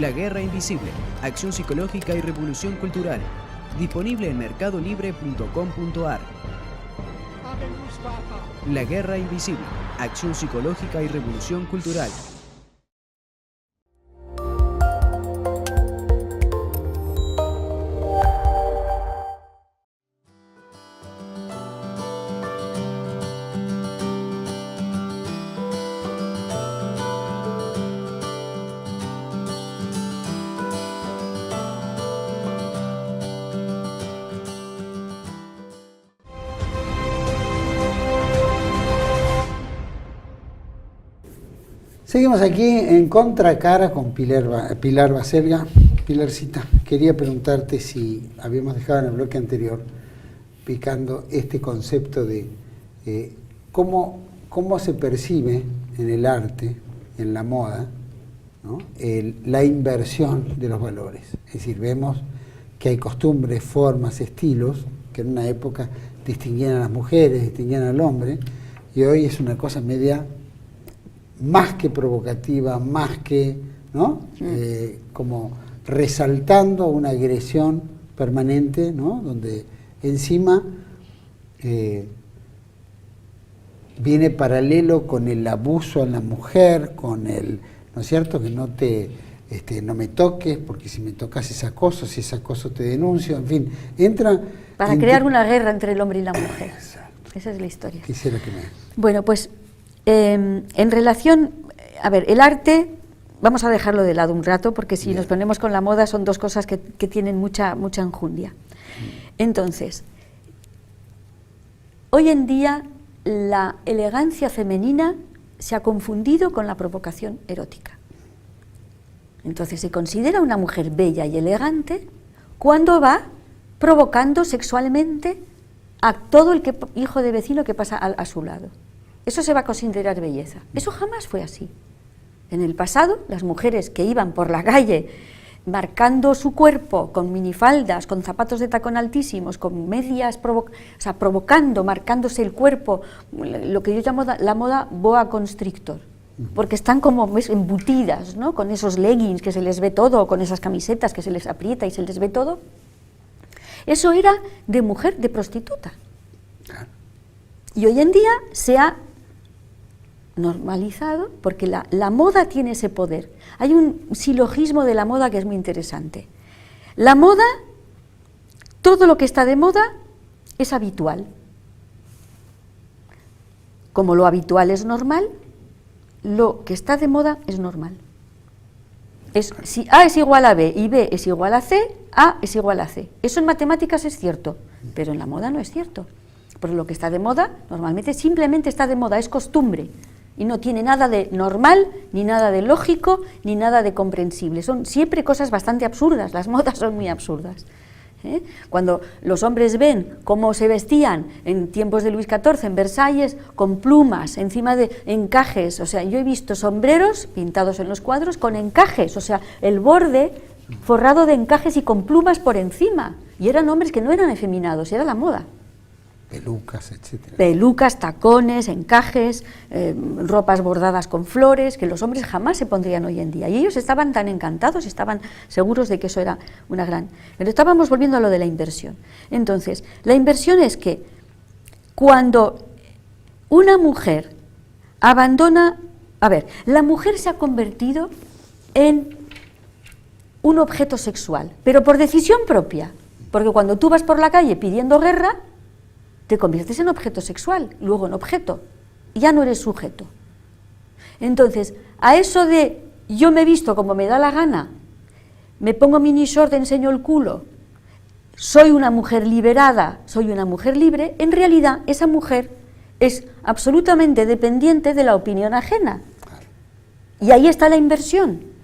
La Guerra Invisible, Acción Psicológica y Revolución Cultural, disponible en mercadolibre.com.ar. La Guerra Invisible, Acción Psicológica y Revolución Cultural. Seguimos aquí en Contracara con Pilar Baselga. Pilarcita, quería preguntarte si habíamos dejado en el bloque anterior picando este concepto de cómo se percibe en el arte, en la moda, ¿no? La inversión de los valores. Es decir, vemos que hay costumbres, formas, estilos que en una época distinguían a las mujeres, distinguían al hombre, y hoy es una cosa media más que provocativa, más que, ¿no? Como resaltando una agresión permanente, ¿no? Donde encima viene paralelo con el abuso a la mujer, con el, ¿no es cierto?, que no te no me toques, porque si me tocas es acoso, si es acoso te denuncio, en fin, entra... Para crear una guerra entre el hombre y la mujer. Exacto. Esa es la historia. Quisiera que me... Bueno, pues en relación, a ver, el arte, vamos a dejarlo de lado un rato, porque si nos ponemos con la moda son dos cosas que tienen mucha enjundia. Entonces, hoy en día la elegancia femenina se ha confundido con la provocación erótica. Entonces se considera una mujer bella y elegante cuando va provocando sexualmente a todo el hijo de vecino que pasa a su lado. Eso se va a considerar belleza. Eso jamás fue así. En el pasado, las mujeres que iban por la calle marcando su cuerpo con minifaldas, con zapatos de tacón altísimos, con medias, provocando, marcándose el cuerpo, lo que yo llamo la moda boa constrictor, porque están como embutidas, ¿no?, con esos leggings que se les ve todo, con esas camisetas que se les aprieta y se les ve todo. Eso era de mujer, de prostituta. Y hoy en día se ha normalizado, porque la moda tiene ese poder. Hay un silogismo de la moda que es muy interesante. La moda, todo lo que está de moda es habitual. Como lo habitual es normal, lo que está de moda es normal. Si A es igual a B y B es igual a C, A es igual a C. Eso en matemáticas es cierto, pero en la moda no es cierto. Porque lo que está de moda, normalmente simplemente está de moda, es costumbre. Y no tiene nada de normal, ni nada de lógico, ni nada de comprensible. Son siempre cosas bastante absurdas, las modas son muy absurdas. Cuando los hombres ven cómo se vestían en tiempos de Luis XIV en Versalles, con plumas encima de encajes, o sea, yo he visto sombreros pintados en los cuadros con encajes, o sea, el borde forrado de encajes y con plumas por encima, y eran hombres que no eran efeminados, era la moda. Pelucas, etcétera. Pelucas, tacones, encajes, ropas bordadas con flores, que los hombres jamás se pondrían hoy en día. Y ellos estaban tan encantados, estaban seguros de que eso era una gran... Pero estábamos volviendo a lo de la inversión. Entonces, la inversión es que cuando una mujer abandona... A ver, la mujer se ha convertido en un objeto sexual, pero por decisión propia. Porque cuando tú vas por la calle pidiendo guerra, te conviertes en objeto sexual, luego en objeto, ya no eres sujeto. Entonces, a eso de yo me visto como me da la gana, me pongo mini short, enseño el culo, soy una mujer liberada, soy una mujer libre, en realidad esa mujer es absolutamente dependiente de la opinión ajena. Y ahí está la inversión.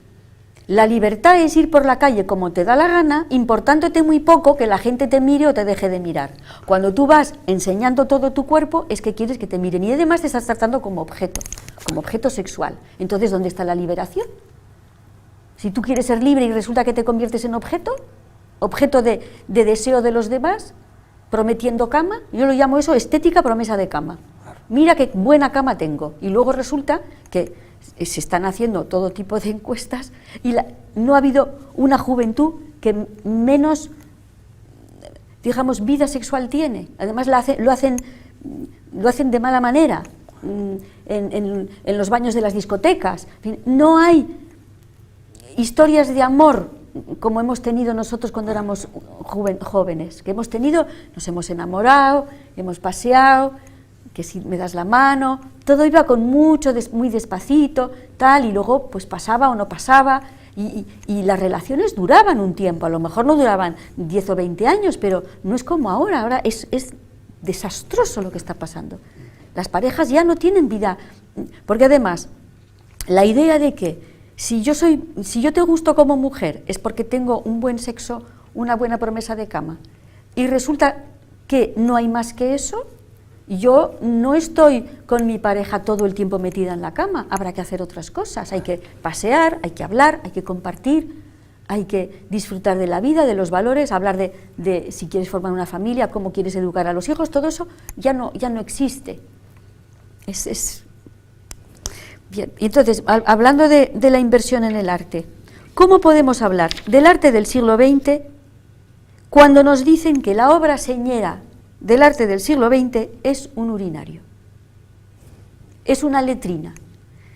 La libertad es ir por la calle como te da la gana, importándote muy poco que la gente te mire o te deje de mirar. Cuando tú vas enseñando todo tu cuerpo es que quieres que te miren y además te estás tratando como objeto sexual. Entonces, ¿dónde está la liberación? Si tú quieres ser libre y resulta que te conviertes en objeto de deseo de los demás, prometiendo cama, yo lo llamo eso estética promesa de cama. Mira qué buena cama tengo. Y luego resulta que se están haciendo todo tipo de encuestas y no ha habido una juventud que menos, digamos, vida sexual tiene. Además lo hacen de mala manera en los baños de las discotecas. No hay historias de amor como hemos tenido nosotros cuando éramos jóvenes, que hemos tenido, nos hemos enamorado, hemos paseado, que si me das la mano, todo iba con muy despacito, tal, y luego pues pasaba o no pasaba, y las relaciones duraban un tiempo, a lo mejor no duraban 10 o 20 años, pero no es como ahora es desastroso lo que está pasando. Las parejas ya no tienen vida, porque además, la idea de que si yo te gusto como mujer es porque tengo un buen sexo, una buena promesa de cama, y resulta que no hay más que eso. Yo no estoy con mi pareja todo el tiempo metida en la cama, habrá que hacer otras cosas, hay que pasear, hay que hablar, hay que compartir, hay que disfrutar de la vida, de los valores, hablar de si quieres formar una familia, cómo quieres educar a los hijos, todo eso ya no existe. Bien, entonces, hablando de la inversión en el arte, ¿cómo podemos hablar del arte del siglo XX cuando nos dicen que la obra señera del arte del siglo XX es un urinario, es una letrina?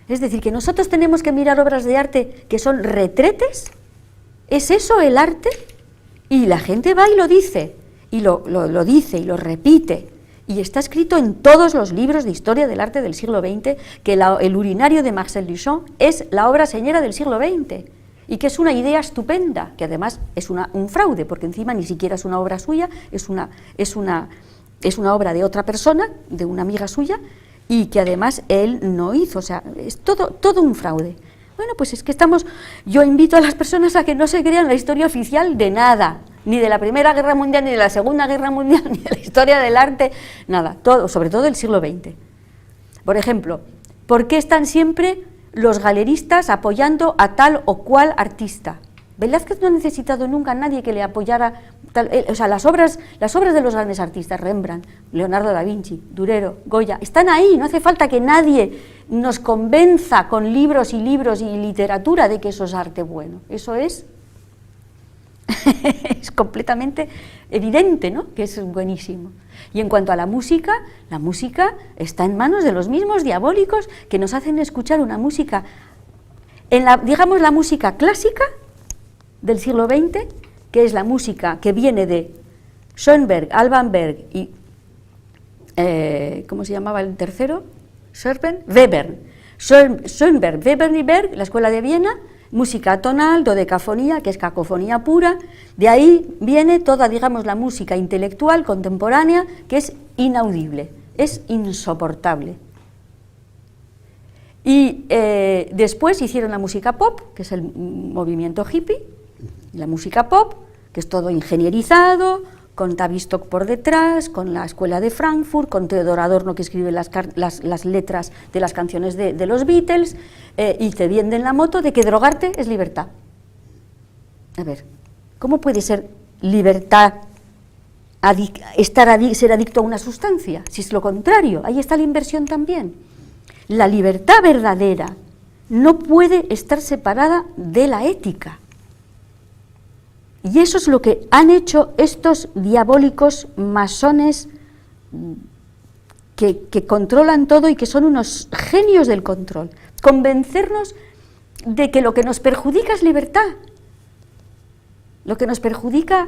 Es decir, que nosotros tenemos que mirar obras de arte que son retretes. ¿Es eso el arte? Y la gente va y lo dice, y lo dice y lo repite, y está escrito en todos los libros de historia del arte del siglo XX que el urinario de Marcel Duchamp es la obra señera del siglo XX, y que es una idea estupenda, que además es un fraude, porque encima ni siquiera es una obra suya, es una obra de otra persona, de una amiga suya, y que además él no hizo, o sea, es todo un fraude. Bueno, pues es que yo invito a las personas a que no se crean la historia oficial de nada, ni de la Primera Guerra Mundial, ni de la Segunda Guerra Mundial, ni de la historia del arte, nada, todo, sobre todo del siglo XX. Por ejemplo, ¿por qué están siempre los galeristas apoyando a tal o cual artista? Velázquez no ha necesitado nunca a nadie que le apoyara, o sea, las obras de los grandes artistas, Rembrandt, Leonardo da Vinci, Durero, Goya, están ahí, no hace falta que nadie nos convenza con libros y literatura de que eso es arte bueno. Eso es completamente evidente, ¿no?, que es buenísimo. Y en cuanto a la música está en manos de los mismos diabólicos que nos hacen escuchar una música, digamos la música clásica del siglo XX, que es la música que viene de Schoenberg, Alban Berg y ¿cómo se llamaba el tercero? Webern. Schoenberg, Webern y Berg, la escuela de Viena, música tonal, dodecafonía, que es cacofonía pura. De ahí viene toda, digamos, la música intelectual contemporánea, que es inaudible, es insoportable. Y después hicieron la música pop, que es el movimiento hippie. La música pop que es todo ingenierizado, con Tavistock por detrás, con la Escuela de Frankfurt, con Theodor Adorno que escribe las letras de las canciones de los Beatles, y te venden la moto de que drogarte es libertad. A ver, ¿cómo puede ser libertad ser adicto a una sustancia? Si es lo contrario, ahí está la inversión también. La libertad verdadera no puede estar separada de la ética. Y eso es lo que han hecho estos diabólicos masones que controlan todo y que son unos genios del control. Convencernos de que lo que nos perjudica es libertad. Lo que nos perjudica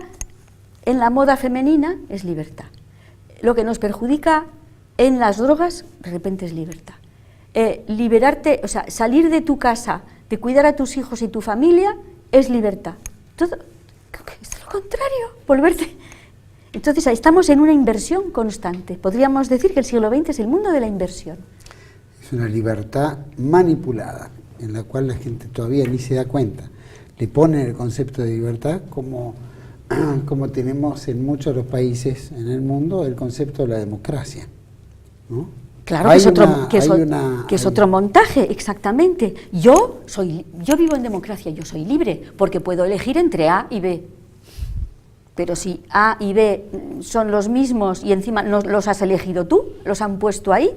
en la moda femenina es libertad. Lo que nos perjudica en las drogas, de repente, es libertad. Liberarte, o sea, salir de tu casa, de cuidar a tus hijos y tu familia, es libertad. Todo es lo contrario, volverte. Entonces, ahí estamos en una inversión constante. Podríamos decir que el siglo XX es el mundo de la inversión. Es una libertad manipulada, en la cual la gente todavía ni se da cuenta. Le ponen el concepto de libertad como tenemos en muchos de los países en el mundo el concepto de la democracia, ¿no? Claro, que es otro montaje, exactamente. Yo vivo en democracia, yo soy libre, porque puedo elegir entre A y B. Pero si A y B son los mismos y encima no los has elegido tú, los han puesto ahí,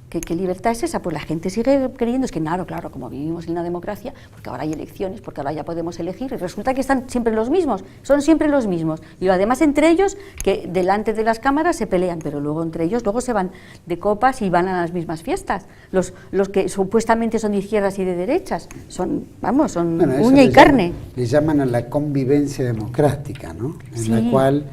¿qué libertad es esa? Pues la gente sigue creyendo, es que claro, como vivimos en una democracia, porque ahora hay elecciones, porque ahora ya podemos elegir, y resulta que están siempre los mismos, son siempre los mismos. Y además entre ellos, que delante de las cámaras se pelean, pero luego entre ellos luego se van de copas y van a las mismas fiestas. Los que supuestamente son de izquierdas y de derechas, son uña y carne. Le llaman a la convivencia democrática, ¿no? En sí. La cual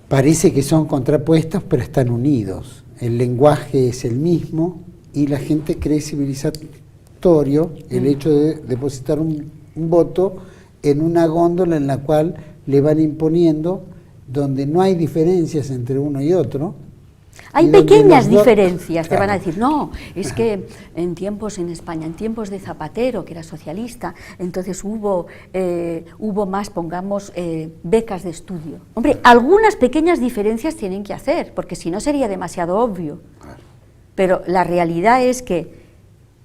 parece que son contrapuestos, pero están unidos. El lenguaje es el mismo y la gente cree civilizatorio el hecho de depositar un voto en una góndola en la cual le van imponiendo, donde no hay diferencias entre uno y otro. Hay pequeñas diferencias, claro. Te van a decir, no, es que en España, en tiempos de Zapatero, que era socialista, entonces hubo más, pongamos, becas de estudio. Hombre, algunas pequeñas diferencias tienen que hacer, porque si no sería demasiado obvio. Pero la realidad es que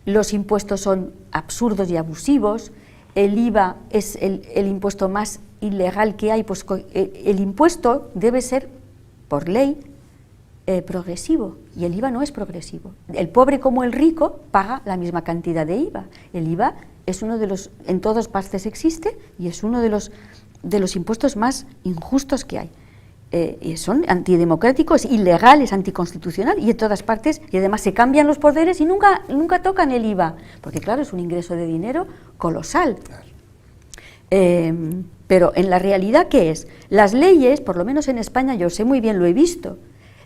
los impuestos son absurdos y abusivos, el IVA es el impuesto más ilegal que hay, pues el impuesto debe ser, por ley, progresivo, y el IVA no es progresivo. El pobre como el rico paga la misma cantidad de IVA. El IVA es uno de los, en todas partes existe, y es uno de los impuestos más injustos que hay. Y son antidemocráticos, ilegales, anticonstitucional, y en todas partes, y además se cambian los poderes y nunca tocan el IVA, porque claro, es un ingreso de dinero colosal. Pero en la realidad, ¿qué es? Las leyes, por lo menos en España, yo sé muy bien, lo he visto,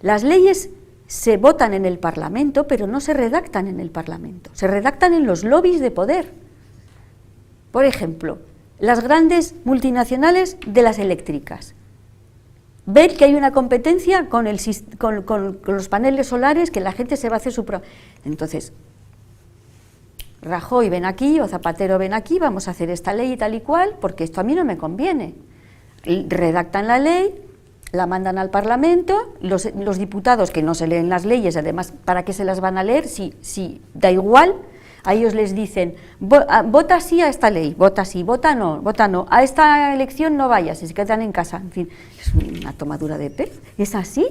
las leyes se votan en el Parlamento, pero no se redactan en el Parlamento, se redactan en los lobbies de poder. Por ejemplo, las grandes multinacionales de las eléctricas ven que hay una competencia con los paneles solares, que la gente se va a hacer su Entonces, Rajoy ven aquí, o Zapatero ven aquí, vamos a hacer esta ley y tal y cual, porque esto a mí no me conviene. Redactan la ley, la mandan al Parlamento, los diputados que no se leen las leyes, además, ¿para qué se las van a leer? Si da igual, a ellos les dicen, vota sí a esta ley, vota sí, vota no, a esta elección no vayas, se quedan en casa. En fin, es una tomadura de pez, ¿es así?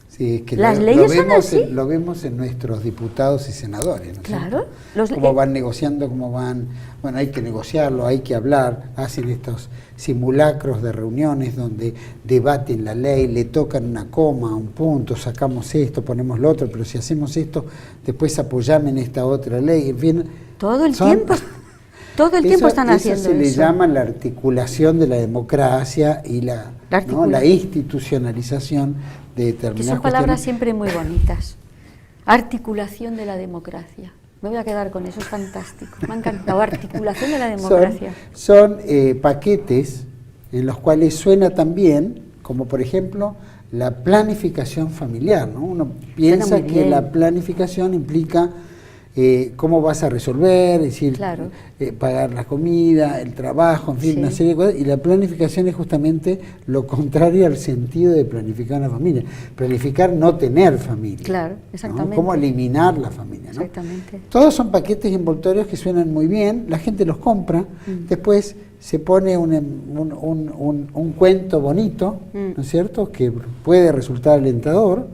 Sí, es que las leyes son así. Lo vemos en nuestros diputados y senadores, ¿no? Claro. Cómo van negociando, bueno, hay que negociarlo, hay que hablar, hacen estos simulacros de reuniones donde debaten la ley, le tocan una coma, un punto, sacamos esto, ponemos lo otro, pero si hacemos esto, después apoyame en esta otra ley, en fin. Todo el tiempo están haciendo eso. Eso se le llama la articulación de la democracia y la institucionalización de determinadas que son palabras siempre muy bonitas. Articulación de la democracia. Me voy a quedar con eso, es fantástico. Me ha encantado. Articulación de la democracia. Son paquetes en los cuales suena también, como por ejemplo, la planificación familiar, ¿no? Uno piensa que la planificación implica cómo vas a resolver, es decir, Claro. Pagar la comida, el trabajo, en fin, Sí. una serie de cosas. Y la planificación es justamente lo contrario al sentido de planificar una familia. Planificar no tener familia. Claro, ¿no? exactamente. Cómo eliminar la familia, ¿no? Exactamente. Todos son paquetes envoltorios que suenan muy bien, la gente los compra, después se pone un cuento bonito, ¿no es cierto?, que puede resultar alentador,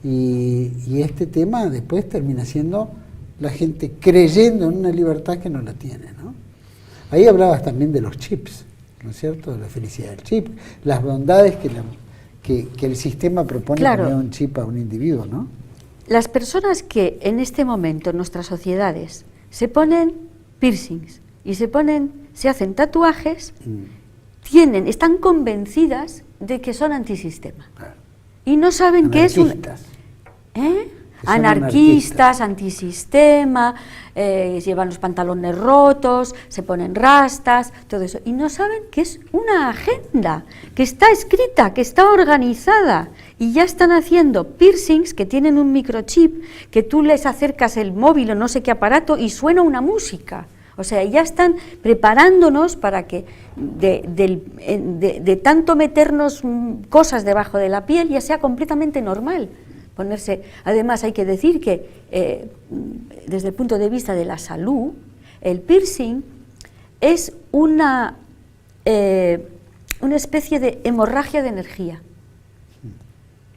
y este tema después termina siendo la gente creyendo en una libertad que no la tiene, ¿no? Ahí hablabas también de los chips, ¿no es cierto?, de la felicidad del chip, las bondades que el sistema propone Claro. poner un chip a un individuo, ¿no? Las personas que en este momento en nuestras sociedades se ponen piercings y se hacen tatuajes, están convencidas de que son antisistema. Claro. Y no saben qué es un... Anarquistas. ¿Eh? Que son Anarquistas, antisistema, llevan los pantalones rotos, se ponen rastas, todo eso. Y no saben que es una agenda, que está escrita, que está organizada. Y ya están haciendo piercings que tienen un microchip, que tú les acercas el móvil o no sé qué aparato y suena una música. O sea, ya están preparándonos para que de tanto meternos cosas debajo de la piel ya sea completamente normal. Ponerse, además hay que decir que desde el punto de vista de la salud, el piercing es una especie de hemorragia de energía,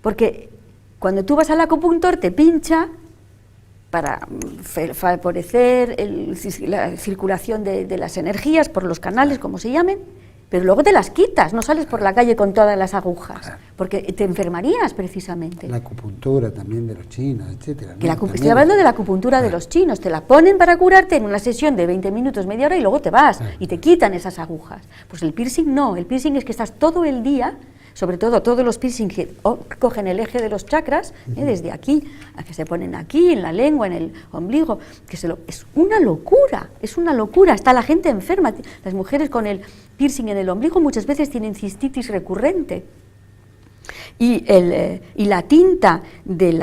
porque cuando tú vas al acupuntor te pincha para favorecer la circulación de las energías por los canales, como se llamen, pero luego te las quitas, no sales por la calle con todas las agujas, porque te enfermarías precisamente. La acupuntura también de los chinos, etcétera, ¿no? Que También estoy hablando de la acupuntura de los chinos, te la ponen para curarte en una sesión de 20 minutos, media hora y luego te vas y te quitan esas agujas. Pues el piercing no, el piercing es que estás todo el día, sobre todo todos los piercings que cogen el eje de los chakras, desde aquí, a que se ponen aquí, en la lengua, en el ombligo, es una locura, está la gente enferma, las mujeres con el piercing en el ombligo muchas veces tienen cistitis recurrente. Y la tinta del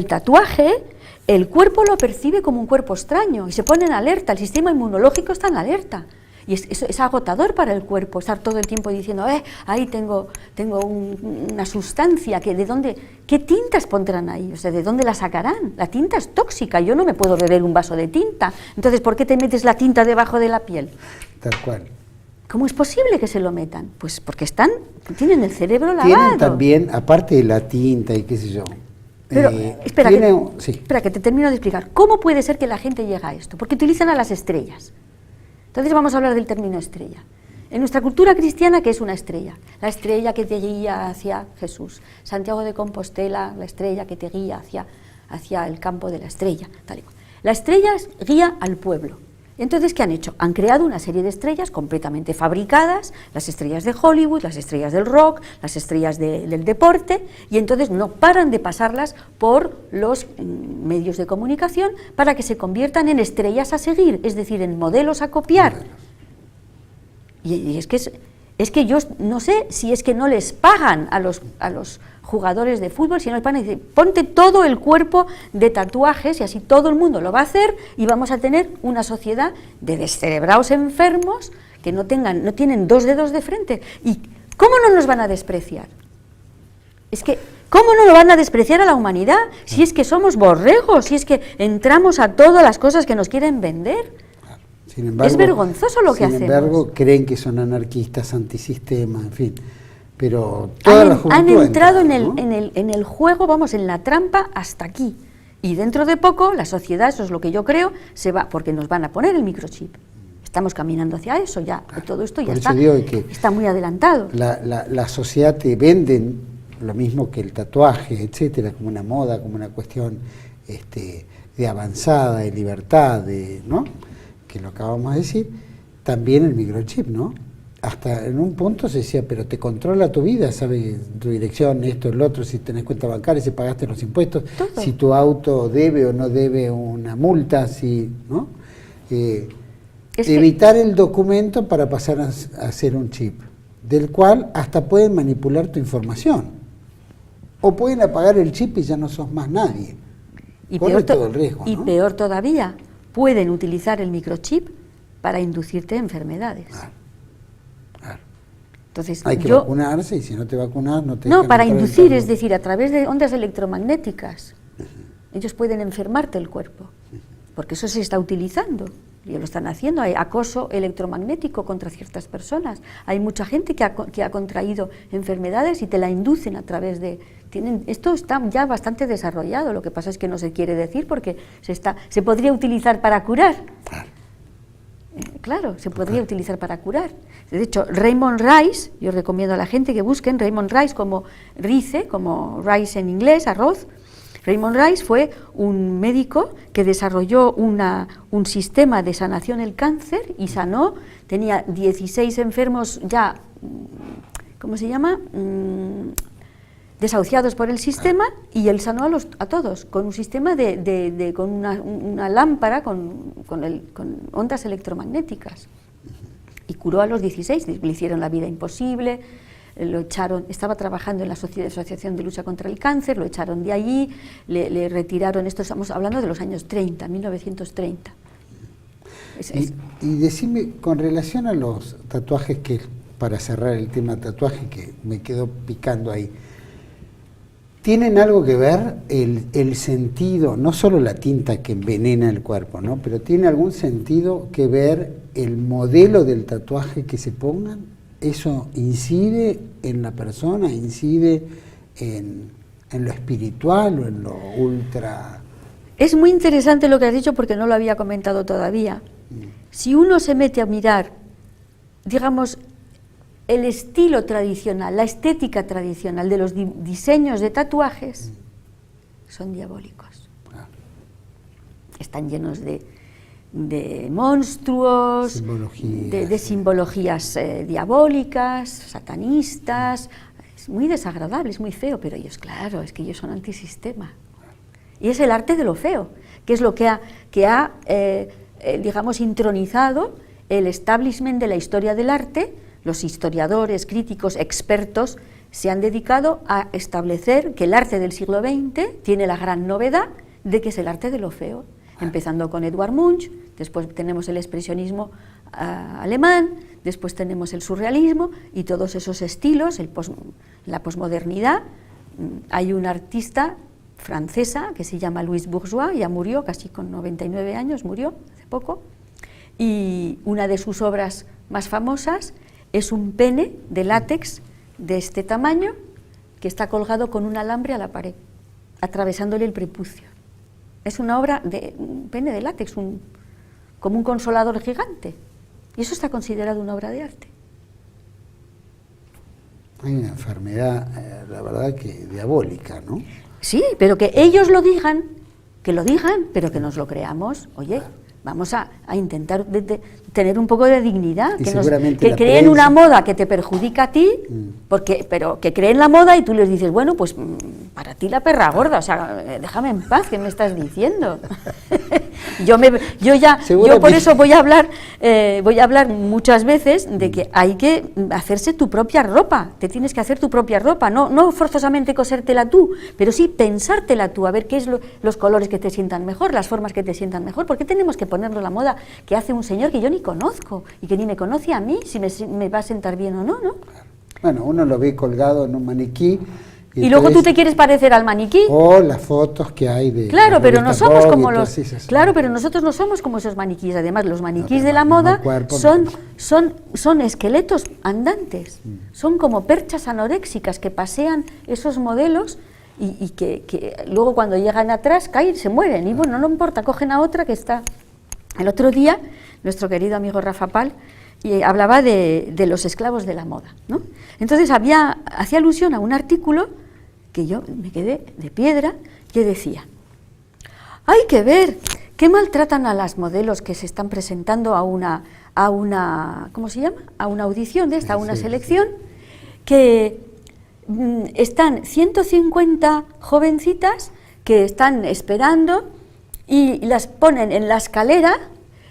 tatuaje, el cuerpo lo percibe como un cuerpo extraño y se pone en alerta, el sistema inmunológico está en alerta. Y es agotador para el cuerpo estar todo el tiempo diciendo, ahí tengo una sustancia, ¿qué tintas pondrán ahí? O sea, ¿de dónde la sacarán? La tinta es tóxica, yo no me puedo beber un vaso de tinta. Entonces, ¿por qué te metes la tinta debajo de la piel? Tal cual. ¿Cómo es posible que se lo metan? Pues porque tienen el cerebro lavado. Tienen también, aparte de la tinta y qué sé yo. Pero, espera que te termino de explicar. ¿Cómo puede ser que la gente llegue a esto? Porque utilizan a las estrellas. Entonces vamos a hablar del término estrella. En nuestra cultura cristiana, ¿qué es una estrella? La estrella que te guía hacia Jesús. Santiago de Compostela, la estrella que te guía hacia el campo de la estrella. Tal y cual. La estrella guía al pueblo. Entonces, ¿qué han hecho? Han creado una serie de estrellas completamente fabricadas, las estrellas de Hollywood, las estrellas del rock, las estrellas del deporte, y entonces no paran de pasarlas por los medios de comunicación para que se conviertan en estrellas a seguir, es decir, en modelos a copiar. Y es que yo no sé si es que no les pagan a los jugadores de fútbol, si no les pagan, dicen, ponte todo el cuerpo de tatuajes y así todo el mundo lo va a hacer y vamos a tener una sociedad de descerebrados enfermos que no tienen 2 dedos de frente. ¿Y cómo no nos van a despreciar? Es que, ¿cómo no lo van a despreciar a la humanidad? Si es que somos borregos, si es que entramos a todas las cosas que nos quieren vender. Sin embargo, es vergonzoso lo que hacemos. Sin embargo, creen que son anarquistas, antisistema, en fin. Pero toda la juventud han entrado entra, en el juego, vamos, en la trampa hasta aquí. Y dentro de poco la sociedad, eso es lo que yo creo, se va, porque nos van a poner el microchip. Estamos caminando hacia eso ya, todo esto ya está muy adelantado. La sociedad te venden lo mismo que el tatuaje, etcétera, como una moda, como una cuestión de avanzada, de libertad, ¿no? Que lo acabamos de decir, también el microchip, ¿no? Hasta en un punto se decía, pero te controla tu vida, sabe tu dirección, esto, el otro, si tenés cuenta bancaria, si pagaste los impuestos, todo. Si tu auto debe o no debe una multa, ¿no? Evitar el documento para pasar a hacer un chip, del cual hasta pueden manipular tu información. O pueden apagar el chip y ya no sos más nadie. Corre todo el riesgo, y ¿no? peor todavía, pueden utilizar el microchip para inducirte enfermedades. Claro. Entonces, Hay que vacunarse y si no te vacunas no te No, dejan para entrar inducir, en es decir, a través de ondas electromagnéticas. Ellos pueden enfermarte el cuerpo, porque eso se está utilizando. Y lo están haciendo, hay acoso electromagnético contra ciertas personas. Hay mucha gente que ha contraído enfermedades y te la inducen a través de... Esto está ya bastante desarrollado, lo que pasa es que no se quiere decir porque se podría utilizar para curar. Claro, se podría utilizar para curar. De hecho, Raymond Rice, yo recomiendo a la gente que busquen Raymond Rice como rice, como rice en inglés, arroz. Raymond Rice fue un médico que desarrolló un sistema de sanación del cáncer y sanó, tenía 16 enfermos ya, ¿cómo se llama?, desahuciados por el sistema, y él sanó a todos con un sistema con una lámpara con ondas electromagnéticas, y curó a los 16, le hicieron la vida imposible, lo echaron, estaba trabajando en la Asociación de Lucha contra el Cáncer, lo echaron de allí, le retiraron, esto estamos hablando de los años 30, 1930. Y decime, con relación a los tatuajes, que para cerrar el tema tatuaje, que me quedó picando ahí, ¿tienen algo que ver el sentido, no solo la tinta que envenena el cuerpo, ¿no?, pero tiene algún sentido que ver el modelo del tatuaje que se pongan? ¿Eso incide en la persona, incide en lo espiritual o en lo ultra...? Es muy interesante lo que has dicho porque no lo había comentado todavía. Si uno se mete a mirar, digamos, el estilo tradicional, la estética tradicional de los diseños de tatuajes, son diabólicos. Están llenos de monstruos, de simbologías diabólicas, satanistas. Es muy desagradable, es muy feo, pero ellos, claro, es que ellos son antisistema. Y es el arte de lo feo, que es lo que ha digamos, intronizado el establishment de la historia del arte. Los historiadores, críticos, expertos se han dedicado a establecer que el arte del siglo XX tiene la gran novedad de que es el arte de lo feo, empezando con Edvard Munch, después tenemos el expresionismo alemán, después tenemos el surrealismo y todos esos estilos, la posmodernidad. Hay una artista francesa que se llama Louise Bourgeois, ya murió casi con 99 años, murió hace poco, y una de sus obras más famosas es un pene de látex de este tamaño que está colgado con un alambre a la pared, atravesándole el prepucio. Es una obra de un pene de látex, como un consolador gigante, y eso está considerado una obra de arte. Hay una enfermedad, la verdad, que diabólica, ¿no? Sí, pero que ellos lo digan, pero que nos lo creamos. Oye, vamos a intentar tener un poco de dignidad, que creen una moda que te perjudica a ti, pero que creen la moda y tú les dices, bueno, pues para ti la perra gorda, o sea, déjame en paz, ¿qué me estás diciendo? Yo por eso voy a hablar muchas veces de que hay que hacerse tu propia ropa, te tienes que hacer tu propia ropa, no forzosamente cosértela tú, pero sí pensártela tú, a ver qué es los colores que te sientan mejor, las formas que te sientan mejor. ¿Por qué tenemos que ponernos la moda que hace un señor que yo ni conozco y que ni me conoce a mí, si me va a sentar bien o no, ¿no? Bueno, uno lo ve colgado en un maniquí. Y luego tú te quieres parecer al maniquí. O las fotos que hay de... Claro, pero no somos como los... Claro, pero nosotros no somos como esos maniquíes. Además, los maniquíes de la moda son esqueletos andantes. Son como perchas anoréxicas que pasean esos modelos y que luego cuando llegan atrás caen, se mueren. Y bueno, no importa, cogen a otra que está... El otro día, nuestro querido amigo Rafa Pal hablaba de los esclavos de la moda, ¿no? Entonces hacía alusión a un artículo que yo me quedé de piedra, que decía: hay que ver qué maltratan a las modelos que se están presentando a una ¿cómo se llama? A una audición a una selección, que están 150 jovencitas que están esperando y las ponen en la escalera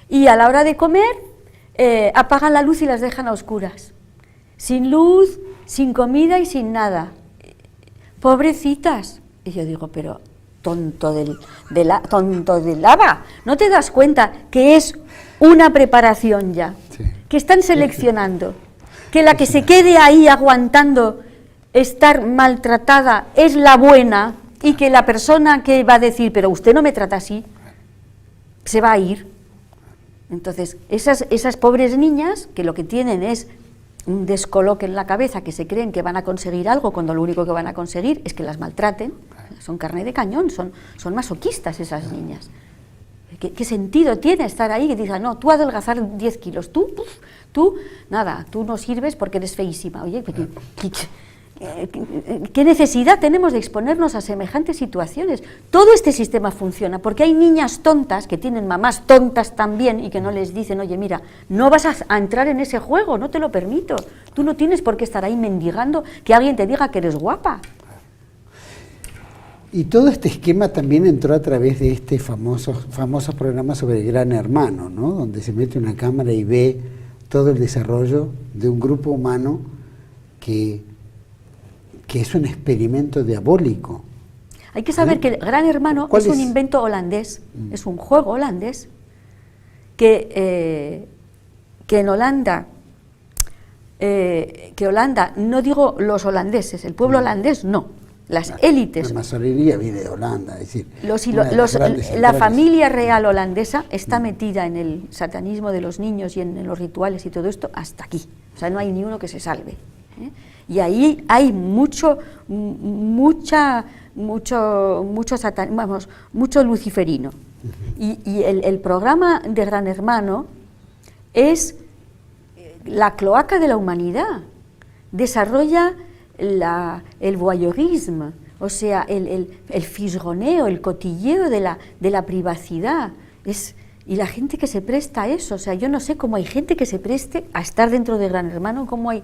y a la hora de comer apagan la luz y las dejan a oscuras, sin luz, sin comida y sin nada. Pobrecitas. Y yo digo, pero tonto del lava. ¿No te das cuenta que es una preparación ya? Sí. Que están seleccionando, que la que se quede ahí aguantando estar maltratada es la buena y que la persona que va a decir, pero usted no me trata así, se va a ir. Entonces, esas pobres niñas que lo que tienen es un descoloque en la cabeza, que se creen que van a conseguir algo cuando lo único que van a conseguir es que las maltraten, son carne de cañón, son masoquistas esas niñas. ¿Qué sentido tiene estar ahí que digan, no, tú adelgazar 10 kilos, tú, nada, tú no sirves porque eres feísima? Oye, ¿qué necesidad tenemos de exponernos a semejantes situaciones? Todo este sistema funciona porque hay niñas tontas que tienen mamás tontas también y que no les dicen, oye, mira, no vas a entrar en ese juego, no te lo permito, tú no tienes por qué estar ahí mendigando que alguien te diga que eres guapa. Y todo este esquema también entró a través de este famoso programa sobre el Gran Hermano, ¿no? Donde se mete una cámara y ve todo el desarrollo de un grupo humano que es un experimento diabólico. Hay que saber que el Gran Hermano es un invento holandés, es un juego holandés que en Holanda, no digo los holandeses, el pueblo holandés no, las élites. La masonería viene de Holanda, es decir, la familia real holandesa está metida en el satanismo de los niños y en los rituales y todo esto hasta aquí, o sea, no hay ni uno que se salve, ¿eh? Y ahí hay mucho luciferino. Y el programa de Gran Hermano es la cloaca de la humanidad. Desarrolla el voyeurisme, o sea, el fisgoneo, el cotilleo de la privacidad. Y la gente que se presta a eso, o sea, yo no sé cómo hay gente que se preste a estar dentro de Gran Hermano, cómo hay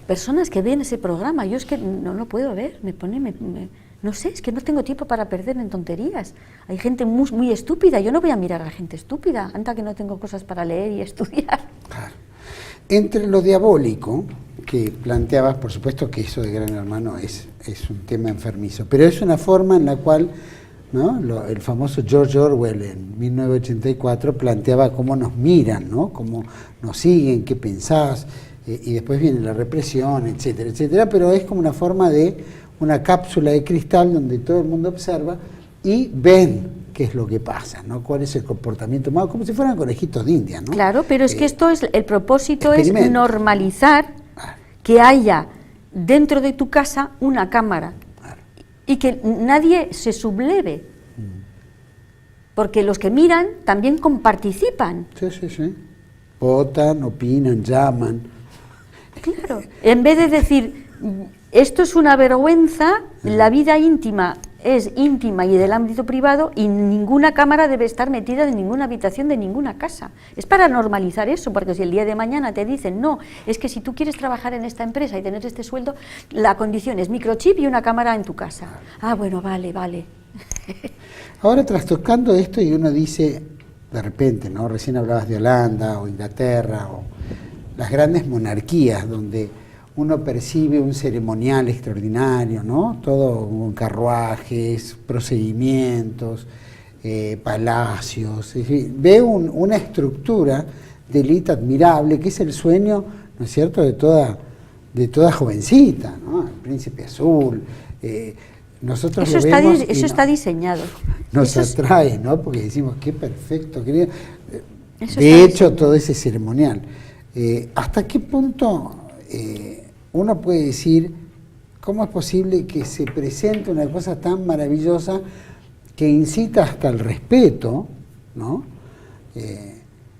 personas que ven ese programa. Yo es que no lo puedo ver, no sé, es que no tengo tiempo para perder en tonterías. Hay gente muy, muy estúpida, yo no voy a mirar a la gente estúpida, anda que no tengo cosas para leer y estudiar. Claro. Entre lo diabólico que planteabas, por supuesto que eso de Gran Hermano es un tema enfermizo, pero es una forma en la cual, ¿no? El famoso George Orwell en 1984 planteaba cómo nos miran, ¿no? Cómo nos siguen, qué pensás, y después viene la represión, etcétera, etcétera, pero es como una forma de una cápsula de cristal donde todo el mundo observa y ven qué es lo que pasa, ¿no? Cuál es el comportamiento humano, como si fueran conejitos de India, ¿no? Claro, pero es que el propósito es normalizar que haya dentro de tu casa una cámara y que nadie se subleve, porque los que miran también participan. Sí. Votan, opinan, llaman. Claro, en vez de decir, esto es una vergüenza, la vida íntima es íntima y del ámbito privado y ninguna cámara debe estar metida en ninguna habitación de ninguna casa. Es para normalizar eso, porque si el día de mañana te dicen, no, es que si tú quieres trabajar en esta empresa y tener este sueldo, la condición es microchip y una cámara en tu casa. Ah, bueno, vale. Ahora, trastocando esto, y uno dice, de repente, ¿no? Recién hablabas de Holanda o Inglaterra o las grandes monarquías donde uno percibe un ceremonial extraordinario, ¿no? Todo con carruajes, procedimientos, palacios, es decir, ve una estructura de élite admirable que es el sueño, ¿no es cierto?, de toda jovencita, ¿no? El príncipe azul, nosotros eso lo vemos eso está diseñado. Nos atrae, ¿no? Porque decimos, qué perfecto, querido. De hecho, todo ese ceremonial. ¿Hasta qué punto uno puede decir cómo es posible que se presente una cosa tan maravillosa que incita hasta el respeto, ¿no?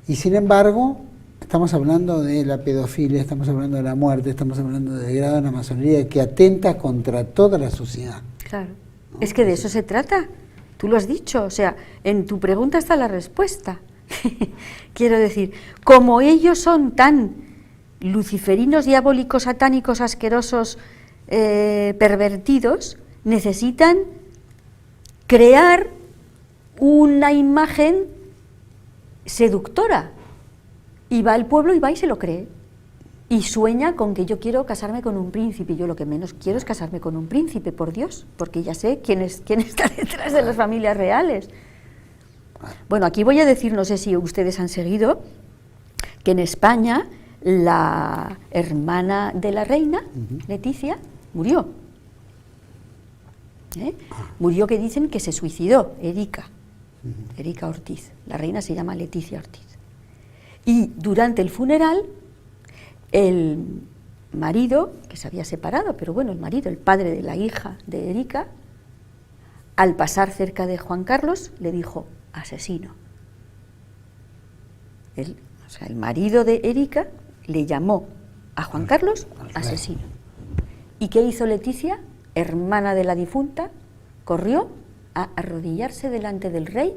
Y sin embargo, estamos hablando de la pedofilia, estamos hablando de la muerte, estamos hablando del grado de la masonería que atenta contra toda la sociedad. Claro, ¿no? Es que de eso se trata. Tú lo has dicho, o sea, en tu pregunta está la respuesta. Quiero decir, como ellos son tan luciferinos, diabólicos, satánicos, asquerosos, pervertidos, necesitan crear una imagen seductora. Y va el pueblo y va y se lo cree. y sueña con que yo quiero casarme con un príncipe. Yo lo que menos quiero es casarme con un príncipe, por Dios, porque ya sé quién está detrás de las familias reales. Bueno, aquí voy a decir, no sé si ustedes han seguido, que en España la hermana de la reina, Leticia, murió. Murió, que dicen que se suicidó, Erika Ortiz. La reina se llama Leticia Ortiz. Y durante el funeral, el marido, que se había separado, pero bueno, el marido, el padre de la hija de Erika, al pasar cerca de Juan Carlos, le dijo: asesino. O sea, el marido de Erika le llamó a Juan Carlos asesino. ¿Y qué hizo Leticia, hermana de la difunta? Corrió a arrodillarse delante del rey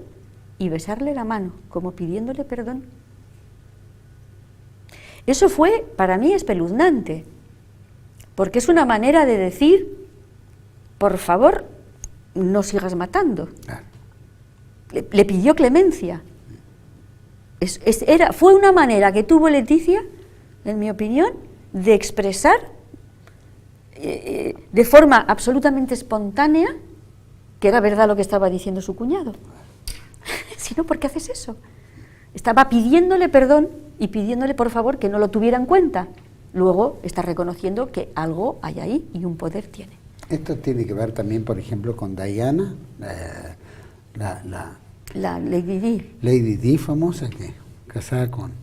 y besarle la mano, como pidiéndole perdón. Eso fue para mí espeluznante, porque es una manera de decir: por favor, no sigas matando. Le pidió clemencia. Fue una manera que tuvo Leticia, en mi opinión, de expresar de forma absolutamente espontánea que era verdad lo que estaba diciendo su cuñado. Si no, ¿por qué haces eso? Estaba pidiéndole perdón y pidiéndole, por favor, que no lo tuviera en cuenta. Luego está reconociendo que algo hay ahí y un poder tiene. Esto tiene que ver también, por ejemplo, con Diana, La Lady Di. Lady Di, famosa, que casada con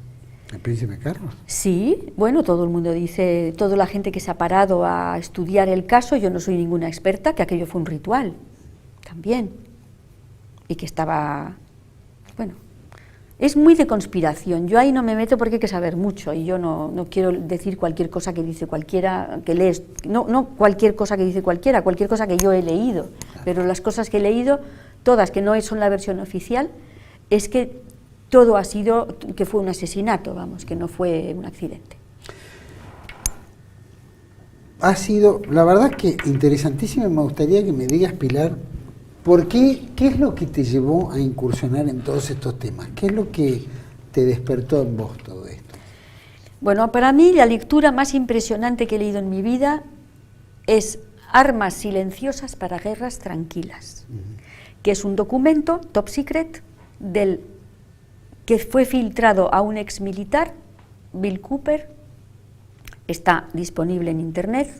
el príncipe Carlos. Sí, bueno, todo el mundo dice, toda la gente que se ha parado a estudiar el caso, yo no soy ninguna experta, que aquello fue un ritual, también, y que estaba, bueno, es muy de conspiración. Yo ahí no me meto porque hay que saber mucho, y yo no quiero decir cualquier cosa que dice cualquiera, que lees, no cualquier cosa que dice cualquiera, cualquier cosa que yo he leído, pero las cosas que he leído, todas que no son la versión oficial, es que todo ha sido, que fue un asesinato, vamos, que no fue un accidente. Ha sido, la verdad que interesantísimo. Me gustaría que me digas, Pilar, ¿qué es lo que te llevó a incursionar en todos estos temas? ¿Qué es lo que te despertó en vos todo esto? Bueno, para mí la lectura más impresionante que he leído en mi vida es Armas silenciosas para guerras tranquilas, que es un documento top secret que fue filtrado a un ex militar, Bill Cooper. Está disponible en internet.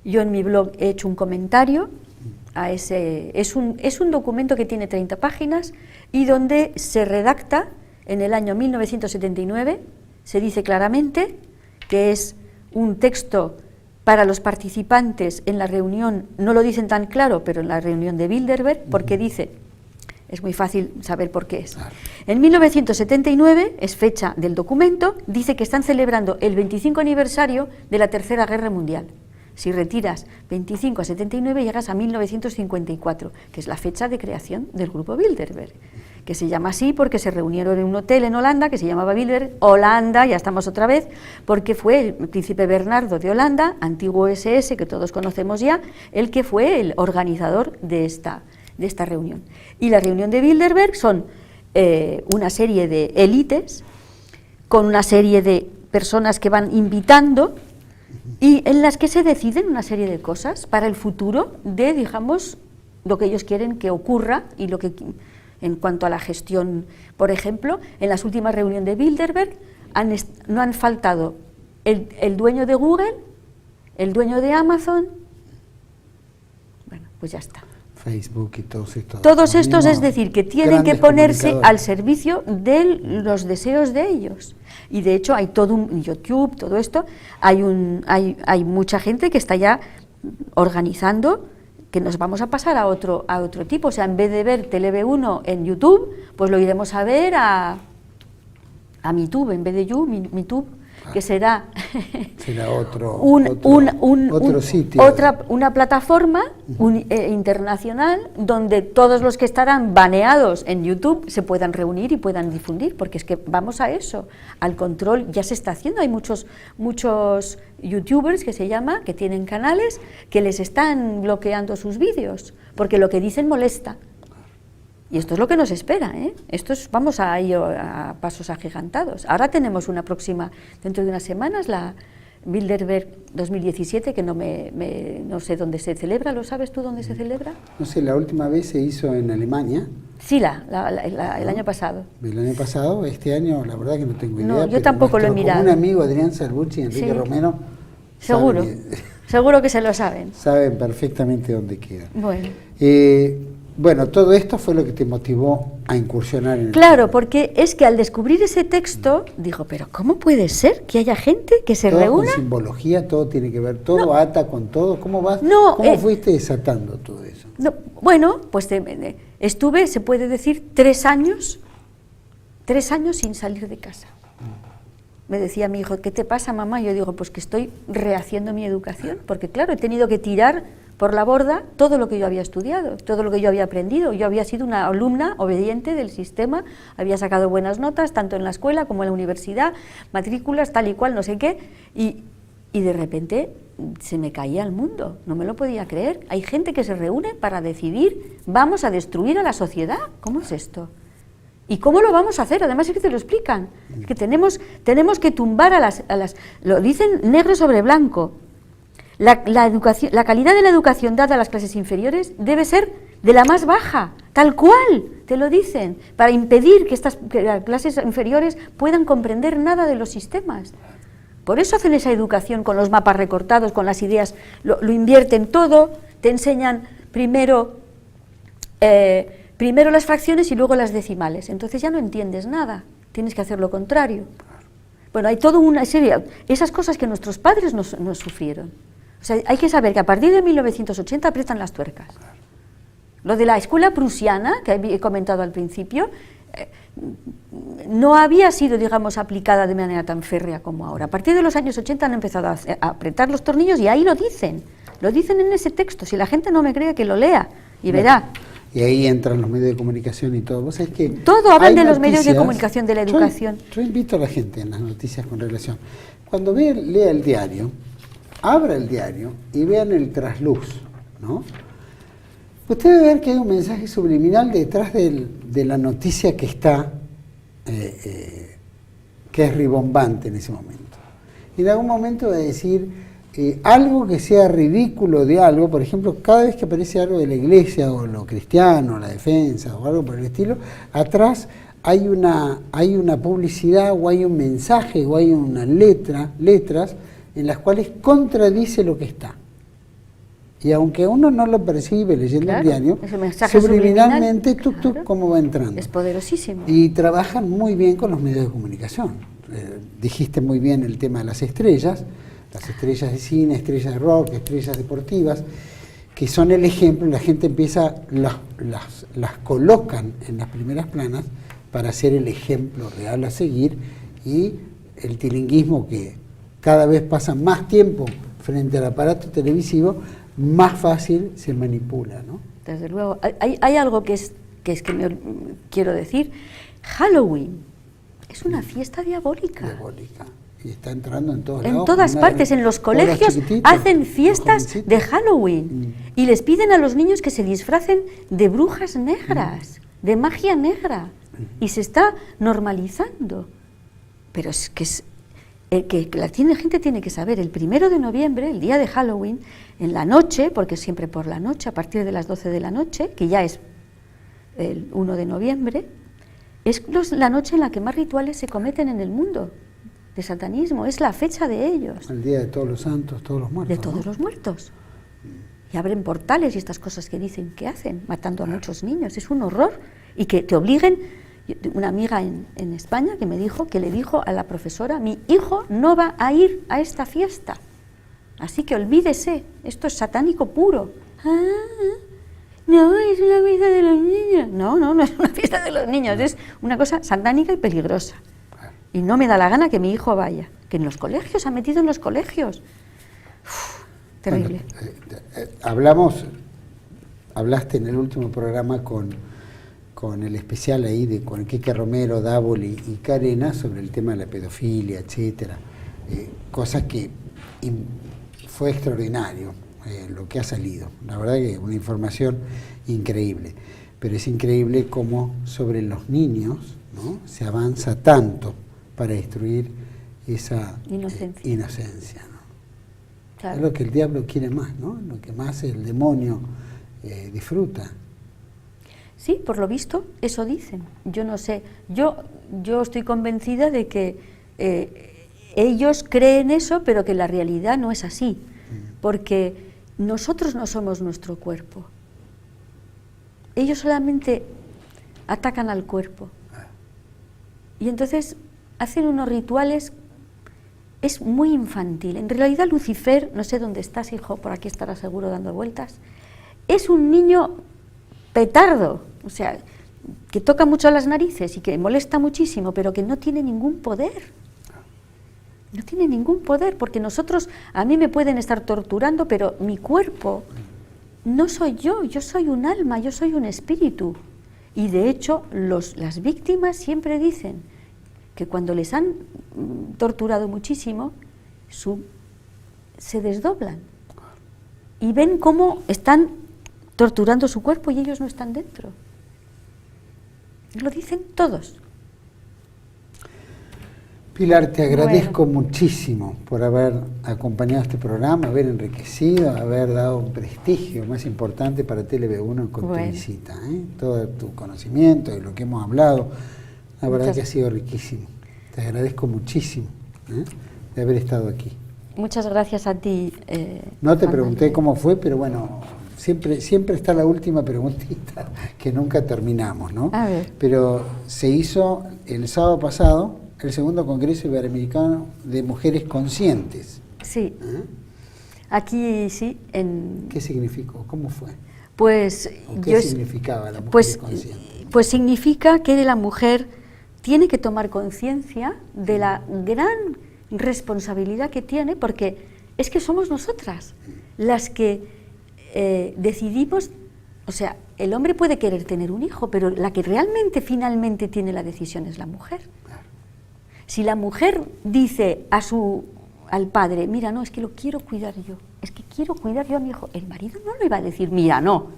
Yo en mi blog he hecho un comentario a ese. Es un documento que tiene 30 páginas y donde se redacta en el año 1979, se dice claramente que es un texto para los participantes en la reunión, no lo dicen tan claro, pero en la reunión de Bilderberg, porque dice, es muy fácil saber por qué es. En 1979, es fecha del documento, dice que están celebrando el 25 aniversario de la Tercera Guerra Mundial. Si retiras 25 a 79, llegas a 1954, que es la fecha de creación del grupo Bilderberg, que se llama así porque se reunieron en un hotel en Holanda que se llamaba Bilderberg, Holanda, ya estamos otra vez, porque fue el príncipe Bernardo de Holanda, antiguo SS, que todos conocemos ya, el que fue el organizador de esta reunión. Y la reunión de Bilderberg son una serie de élites con una serie de personas que van invitando y en las que se deciden una serie de cosas para el futuro de, digamos, lo que ellos quieren que ocurra y lo que, en cuanto a la gestión, por ejemplo, en las últimas reuniones de Bilderberg no han faltado el dueño de Google, el dueño de Amazon, bueno, pues ya está. Facebook y todos estos. Todos estos, es decir, que tienen que ponerse al servicio de los deseos de ellos. Y de hecho hay todo un YouTube, todo esto, hay mucha gente que está ya organizando que nos vamos a pasar a otro tipo. O sea, en vez de ver Tele1 en YouTube, pues lo iremos a ver a MeTube, en vez de MeTube, que será otro sitio, una plataforma internacional donde todos los que estarán baneados en YouTube se puedan reunir y puedan difundir, porque es que vamos a eso, al control ya se está haciendo. Hay muchos youtubers que se llama, que tienen canales que les están bloqueando sus vídeos, porque lo que dicen molesta. Y esto es lo que nos espera, ¿eh? Vamos a ello a pasos agigantados. Ahora tenemos una próxima, dentro de unas semanas, la Bilderberg 2017, que no sé dónde se celebra. ¿Lo sabes tú dónde se celebra? No sé, la última vez se hizo en Alemania. Sí, el año pasado. El año pasado, este año, la verdad que no tengo idea. No, yo tampoco lo he mirado. Un amigo, Adrián Salvucci y Enrique Romero. Seguro, seguro que se lo saben. Saben perfectamente dónde queda. Bueno. Bueno, todo esto fue lo que te motivó a incursionar en el Claro, porque es que al descubrir ese texto, digo, pero ¿cómo puede ser que haya gente que se reúna? Con simbología, todo tiene que ver, todo ata con todo. ¿Cómo fuiste desatando todo eso? No, bueno, pues estuve, se puede decir, 3 años sin salir de casa. Me decía mi hijo, ¿qué te pasa, mamá? Yo digo, pues que estoy rehaciendo mi educación, porque claro, he tenido que tirar por la borda todo lo que yo había estudiado, todo lo que yo había aprendido. Yo había sido una alumna obediente del sistema, había sacado buenas notas, tanto en la escuela como en la universidad, matrículas, tal y cual, no sé qué, y de repente se me caía el mundo, no me lo podía creer. Hay gente que se reúne para decidir, vamos a destruir a la sociedad. ¿Cómo es esto? ¿Y cómo lo vamos a hacer? Además es que te lo explican, que tenemos que tumbar a las... Lo dicen negro sobre blanco. La calidad de la educación dada a las clases inferiores debe ser de la más baja, tal cual, te lo dicen, para impedir que las clases inferiores puedan comprender nada de los sistemas. Por eso hacen esa educación con los mapas recortados, con las ideas, lo invierten todo, te enseñan primero las fracciones y luego las decimales, entonces ya no entiendes nada, tienes que hacer lo contrario. Bueno, hay toda una serie, esas cosas que nuestros padres nos sufrieron. O sea, hay que saber que a partir de 1980 aprietan las tuercas. Lo de la escuela prusiana, que he comentado al principio, no había sido, digamos, aplicada de manera tan férrea como ahora. A partir de los años 80 han empezado a apretar los tornillos y ahí lo dicen en ese texto. Si la gente no me cree, que lo lea y verá. Y ahí entran los medios de comunicación y todo. ¿Vos sabés que todo hablan de los medios de comunicación, de la educación? Yo invito a la gente en las noticias con relación. Cuando lea el diario, abra el diario y vean el trasluz, ¿no? Usted debe ver que hay un mensaje subliminal detrás de la noticia que está, que es ribombante en ese momento. Y en algún momento va a decir algo que sea ridículo de algo, por ejemplo, cada vez que aparece algo de la iglesia o lo cristiano, la defensa o algo por el estilo, atrás hay una publicidad o hay un mensaje o hay una letras en las cuales contradice lo que está. Y aunque uno no lo percibe leyendo el diario, subliminalmente, cómo va entrando. Es poderosísimo. Y trabajan muy bien con los medios de comunicación. Dijiste muy bien el tema de las estrellas de cine, estrellas de rock, estrellas deportivas, que son el ejemplo, la gente empieza, las colocan en las primeras planas para ser el ejemplo real a seguir, y el tilinguismo, que cada vez pasa más tiempo frente al aparato televisivo, más fácil se manipula, ¿no? Desde luego. Hay algo que quiero decir. Halloween es una fiesta diabólica. Diabólica. Y está entrando en todos lados. En todas partes, en los colegios hacen fiestas de Halloween y les piden a los niños que se disfracen de brujas negras, de magia negra, y se está normalizando. Pero es que la gente tiene que saber, el 1 de noviembre, el día de Halloween, en la noche, porque siempre por la noche, a partir de las 12 de la noche, que ya es el 1 de noviembre, es la noche en la que más rituales se cometen en el mundo de satanismo, es la fecha de ellos. El día de todos los santos, todos los muertos. De todos los muertos. Y abren portales y estas cosas que dicen que hacen, matando a muchos niños. Es un horror. Y que te obliguen. Una amiga en España que me dijo, que le dijo a la profesora, mi hijo no va a ir a esta fiesta, así que olvídese, esto es satánico puro. No, es una fiesta de los niños. No es una fiesta de los niños, es una cosa satánica y peligrosa. Y no me da la gana que mi hijo vaya, que en los colegios, ha metido en los colegios. Terrible. Bueno, hablaste en el último programa con el especial ahí con Quique Romero, Dávoli y Carena sobre el tema de la pedofilia, etcétera, cosa que fue extraordinario lo que ha salido, la verdad que una información increíble. pero es increíble cómo sobre los niños, ¿no?, se avanza tanto para destruir esa inocencia, ¿no? Claro. Es lo que el diablo quiere más, ¿no? Lo que más el demonio disfruta. Sí, por lo visto, eso dicen. Yo no sé. Yo estoy convencida de que ellos creen eso, pero que la realidad no es así. Porque nosotros no somos nuestro cuerpo. Ellos solamente atacan al cuerpo. Y entonces hacen unos rituales, es muy infantil. En realidad Lucifer, no sé dónde estás, hijo, por aquí estará seguro dando vueltas, es un niño petardo, o sea, que toca mucho las narices y que molesta muchísimo, pero que no tiene ningún poder. No tiene ningún poder, porque nosotros, a mí me pueden estar torturando, pero mi cuerpo no soy yo soy un alma, yo soy un espíritu. Y de hecho, las víctimas siempre dicen que cuando les han torturado muchísimo, se desdoblan y ven cómo están torturando su cuerpo y ellos no están dentro. Lo dicen todos. Pilar, te agradezco muchísimo por haber acompañado este programa, haber enriquecido, haber dado un prestigio más importante para TLV1 con tu visita, ¿eh? Todo tu conocimiento y lo que hemos hablado, la verdad que ha sido riquísimo. Te agradezco muchísimo, ¿eh?, de haber estado aquí. Muchas gracias a ti. No te pregunté cómo fue, pero bueno, siempre está la última preguntita que nunca terminamos, ¿no? A ver. Pero se hizo el sábado pasado el segundo Congreso Iberoamericano de Mujeres Conscientes. Sí. Aquí sí. ¿Qué significó? ¿Cómo fue? Pues ¿Qué significaba la mujer consciente? Pues significa que la mujer tiene que tomar conciencia de la gran responsabilidad que tiene, porque es que somos nosotras las que decidimos. O sea, el hombre puede querer tener un hijo, pero la que realmente finalmente tiene la decisión es la mujer. Si la mujer dice al padre, mira, no, es que lo quiero cuidar yo, es que quiero cuidar yo a mi hijo, el marido no le iba a decir, mira, no.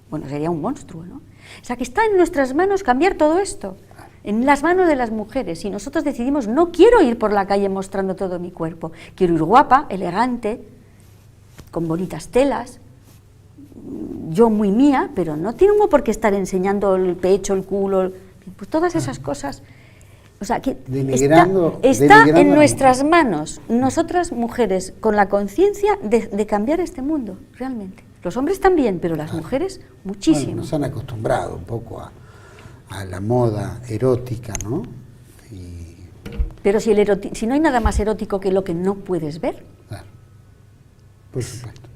Bueno, sería un monstruo, ¿no? O sea, que está en nuestras manos cambiar todo esto, en las manos de las mujeres. Si nosotros decidimos, no quiero ir por la calle mostrando todo mi cuerpo, quiero ir guapa, elegante, con bonitas telas, yo muy mía, pero no tengo por qué estar enseñando el pecho, el culo, pues todas esas cosas. O sea, que está en nuestras manos, nosotras mujeres, con la conciencia de cambiar este mundo, realmente. Los hombres también, pero las mujeres muchísimo. Bueno, nos han acostumbrado un poco a la moda erótica, ¿no? Pero si no hay nada más erótico que lo que no puedes ver. Claro, por supuesto.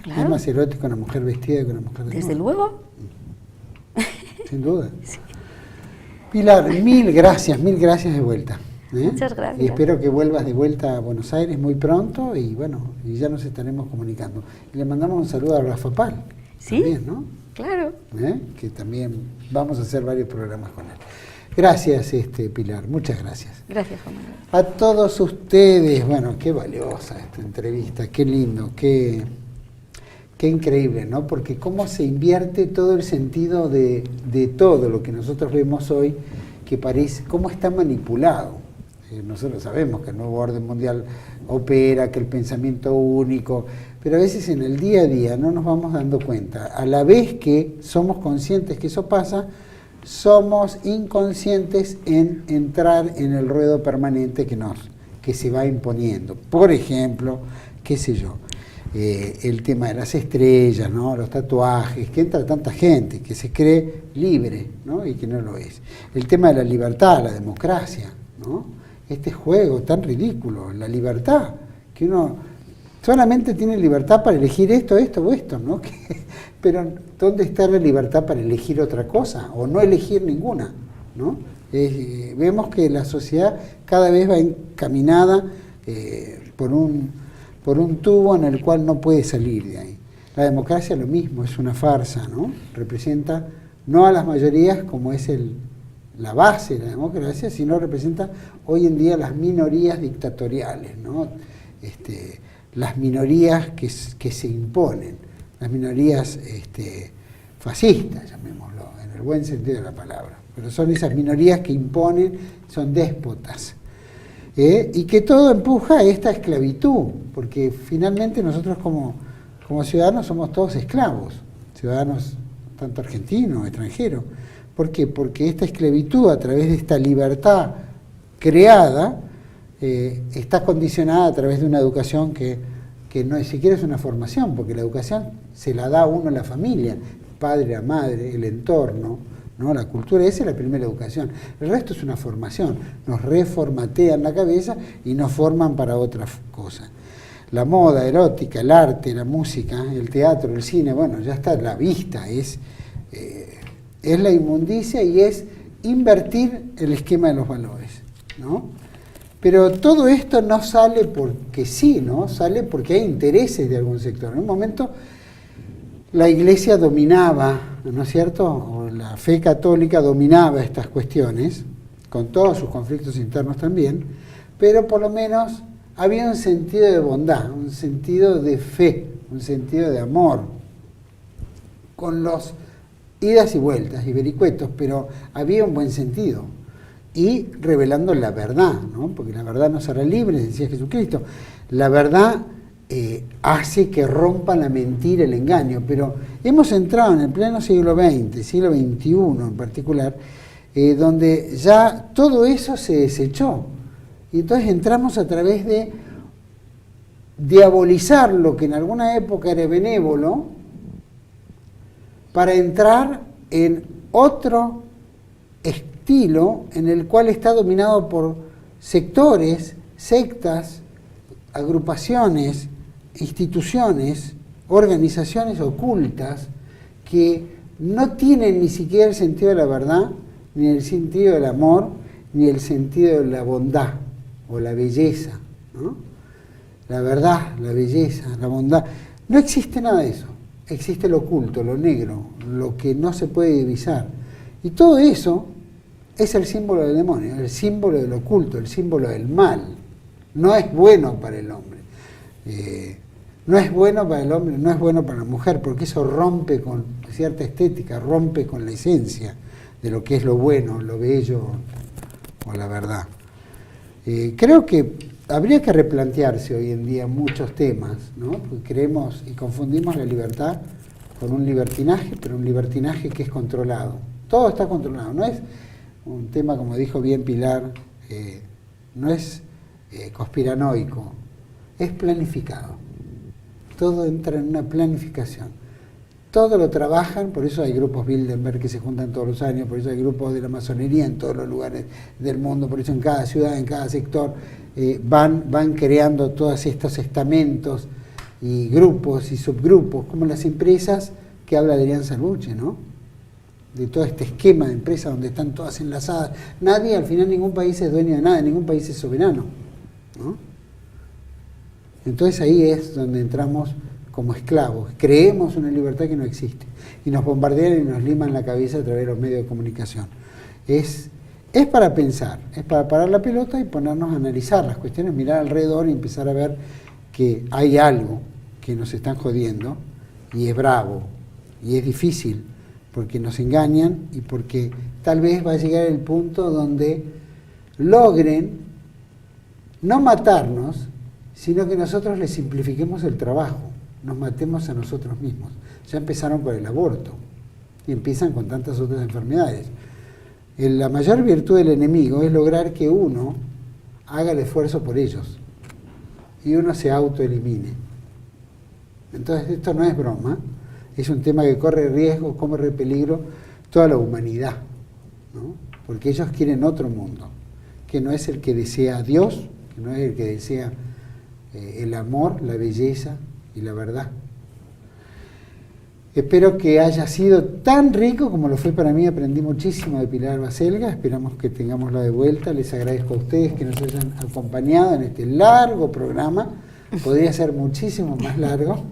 Claro. ¿Es más erótico una mujer vestida que una mujer desnuda? Desde luego. Sin duda. Sí. Pilar, mil gracias de vuelta. Muchas gracias. Y espero que vuelvas de vuelta a Buenos Aires muy pronto y bueno, y ya nos estaremos comunicando. Y le mandamos un saludo a Rafa Pal. Sí, también, ¿no? Claro. Que también vamos a hacer varios programas con él. Gracias, Pilar, muchas gracias. Gracias, Juan Manuel. A todos ustedes, bueno, qué valiosa esta entrevista, qué lindo, qué increíble, ¿no? Porque cómo se invierte todo el sentido de todo lo que nosotros vemos hoy, que parece, cómo está manipulado. Nosotros sabemos que el nuevo orden mundial opera, que el pensamiento único, pero a veces en el día a día no nos vamos dando cuenta. A la vez que somos conscientes que eso pasa, somos inconscientes en entrar en el ruedo permanente que se va imponiendo. Por ejemplo, qué sé yo, el tema de las estrellas, ¿no?, los tatuajes, que entra tanta gente que se cree libre, ¿no?, y que no lo es. El tema de la libertad, la democracia, ¿no?, este juego tan ridículo, la libertad, que uno solamente tiene libertad para elegir esto o esto, ¿no? Pero ¿dónde está la libertad para elegir otra cosa o no elegir ninguna, ¿no? Vemos que la sociedad cada vez va encaminada por un tubo en el cual no puede salir de ahí. La democracia lo mismo, es una farsa, ¿no? Representa no a las mayorías como es la base de la democracia, sino representa hoy en día las minorías dictatoriales, ¿no? Las minorías que se imponen, las minorías fascistas, llamémoslo, en el buen sentido de la palabra. Pero son esas minorías que imponen, son déspotas. Y que todo empuja a esta esclavitud, porque finalmente nosotros como ciudadanos somos todos esclavos, ciudadanos tanto argentinos, extranjeros. ¿Por qué? Porque esta esclavitud, a través de esta libertad creada, está condicionada a través de una educación que no ni siquiera es una formación, porque la educación se la da a uno la familia, padre, la madre, el entorno, ¿no? La cultura, esa es la primera educación. El resto es una formación, nos reformatean la cabeza y nos forman para otras cosas. La moda, erótica, el arte, la música, el teatro, el cine, bueno, ya está a la vista, es la inmundicia y es invertir el esquema de los valores, ¿no? Pero todo esto no sale porque sí, ¿no? Sale porque hay intereses de algún sector. En un momento la Iglesia dominaba, ¿no es cierto? O la fe católica dominaba estas cuestiones, con todos sus conflictos internos también, pero por lo menos había un sentido de bondad, un sentido de fe, un sentido de amor, con los idas y vueltas y vericuetos, pero había un buen sentido. Y revelando la verdad, ¿no? Porque la verdad nos hará libres, decía Jesucristo. La verdad hace que rompa la mentira, el engaño, pero hemos entrado en el pleno siglo XX, siglo XXI en particular, donde ya todo eso se desechó. Y entonces entramos a través de diabolizar lo que en alguna época era benévolo, para entrar en otro estilo en el cual está dominado por sectores, sectas, agrupaciones, instituciones, organizaciones ocultas que no tienen ni siquiera el sentido de la verdad, ni el sentido del amor, ni el sentido de la bondad o la belleza, ¿no? La verdad, la belleza, la bondad. No existe nada de eso. Existe lo oculto, lo negro, lo que no se puede divisar. Y todo eso es el símbolo del demonio, el símbolo del oculto, el símbolo del mal. No es bueno para el hombre. No es bueno para el hombre, no es bueno para la mujer, porque eso rompe con cierta estética, rompe con la esencia de lo que es lo bueno, lo bello o la verdad. Creo que habría que replantearse hoy en día muchos temas, ¿no? Porque creemos y confundimos la libertad con un libertinaje, pero un libertinaje que es controlado. Todo está controlado, no es un tema, como dijo bien Pilar, no es conspiranoico, es planificado. Todo entra en una planificación. Todo lo trabajan, por eso hay grupos Bilderberg que se juntan todos los años, por eso hay grupos de la masonería en todos los lugares del mundo, por eso en cada ciudad, en cada sector, van creando todos estos estamentos y grupos y subgrupos, como las empresas que habla Adrián Salvucci, ¿no? De todo este esquema de empresas donde están todas enlazadas. Nadie, al final, ningún país es dueño de nada, ningún país es soberano, ¿no? Entonces ahí es donde entramos como esclavos, creemos una libertad que no existe y nos bombardean y nos liman la cabeza a través de los medios de comunicación. Es para pensar, es para parar la pelota y ponernos a analizar las cuestiones, mirar alrededor y empezar a ver que hay algo que nos están jodiendo y es bravo y es difícil porque nos engañan y porque tal vez va a llegar el punto donde logren no matarnos, sino que nosotros les simplifiquemos el trabajo, nos matemos a nosotros mismos. Ya empezaron con el aborto y empiezan con tantas otras enfermedades. La mayor virtud del enemigo es lograr que uno haga el esfuerzo por ellos y uno se autoelimine. Entonces esto no es broma, es un tema que corre riesgo, corre peligro toda la humanidad, ¿no? Porque ellos quieren otro mundo, que no es el que desea Dios, que no es el que desea el amor, la belleza y la verdad. Espero que haya sido tan rico como lo fue para mí. Aprendí muchísimo de Pilar Baselga. Esperamos que tengámosla de vuelta. Les agradezco a ustedes que nos hayan acompañado en este largo programa. Podría ser muchísimo más largo,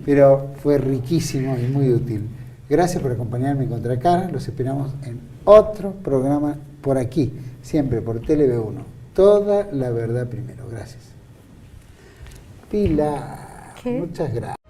pero fue riquísimo y muy útil. Gracias por acompañarme en Contracara. Los esperamos en otro programa por aquí, siempre por TLV1. Toda la verdad primero. Gracias. Pilar, muchas gracias.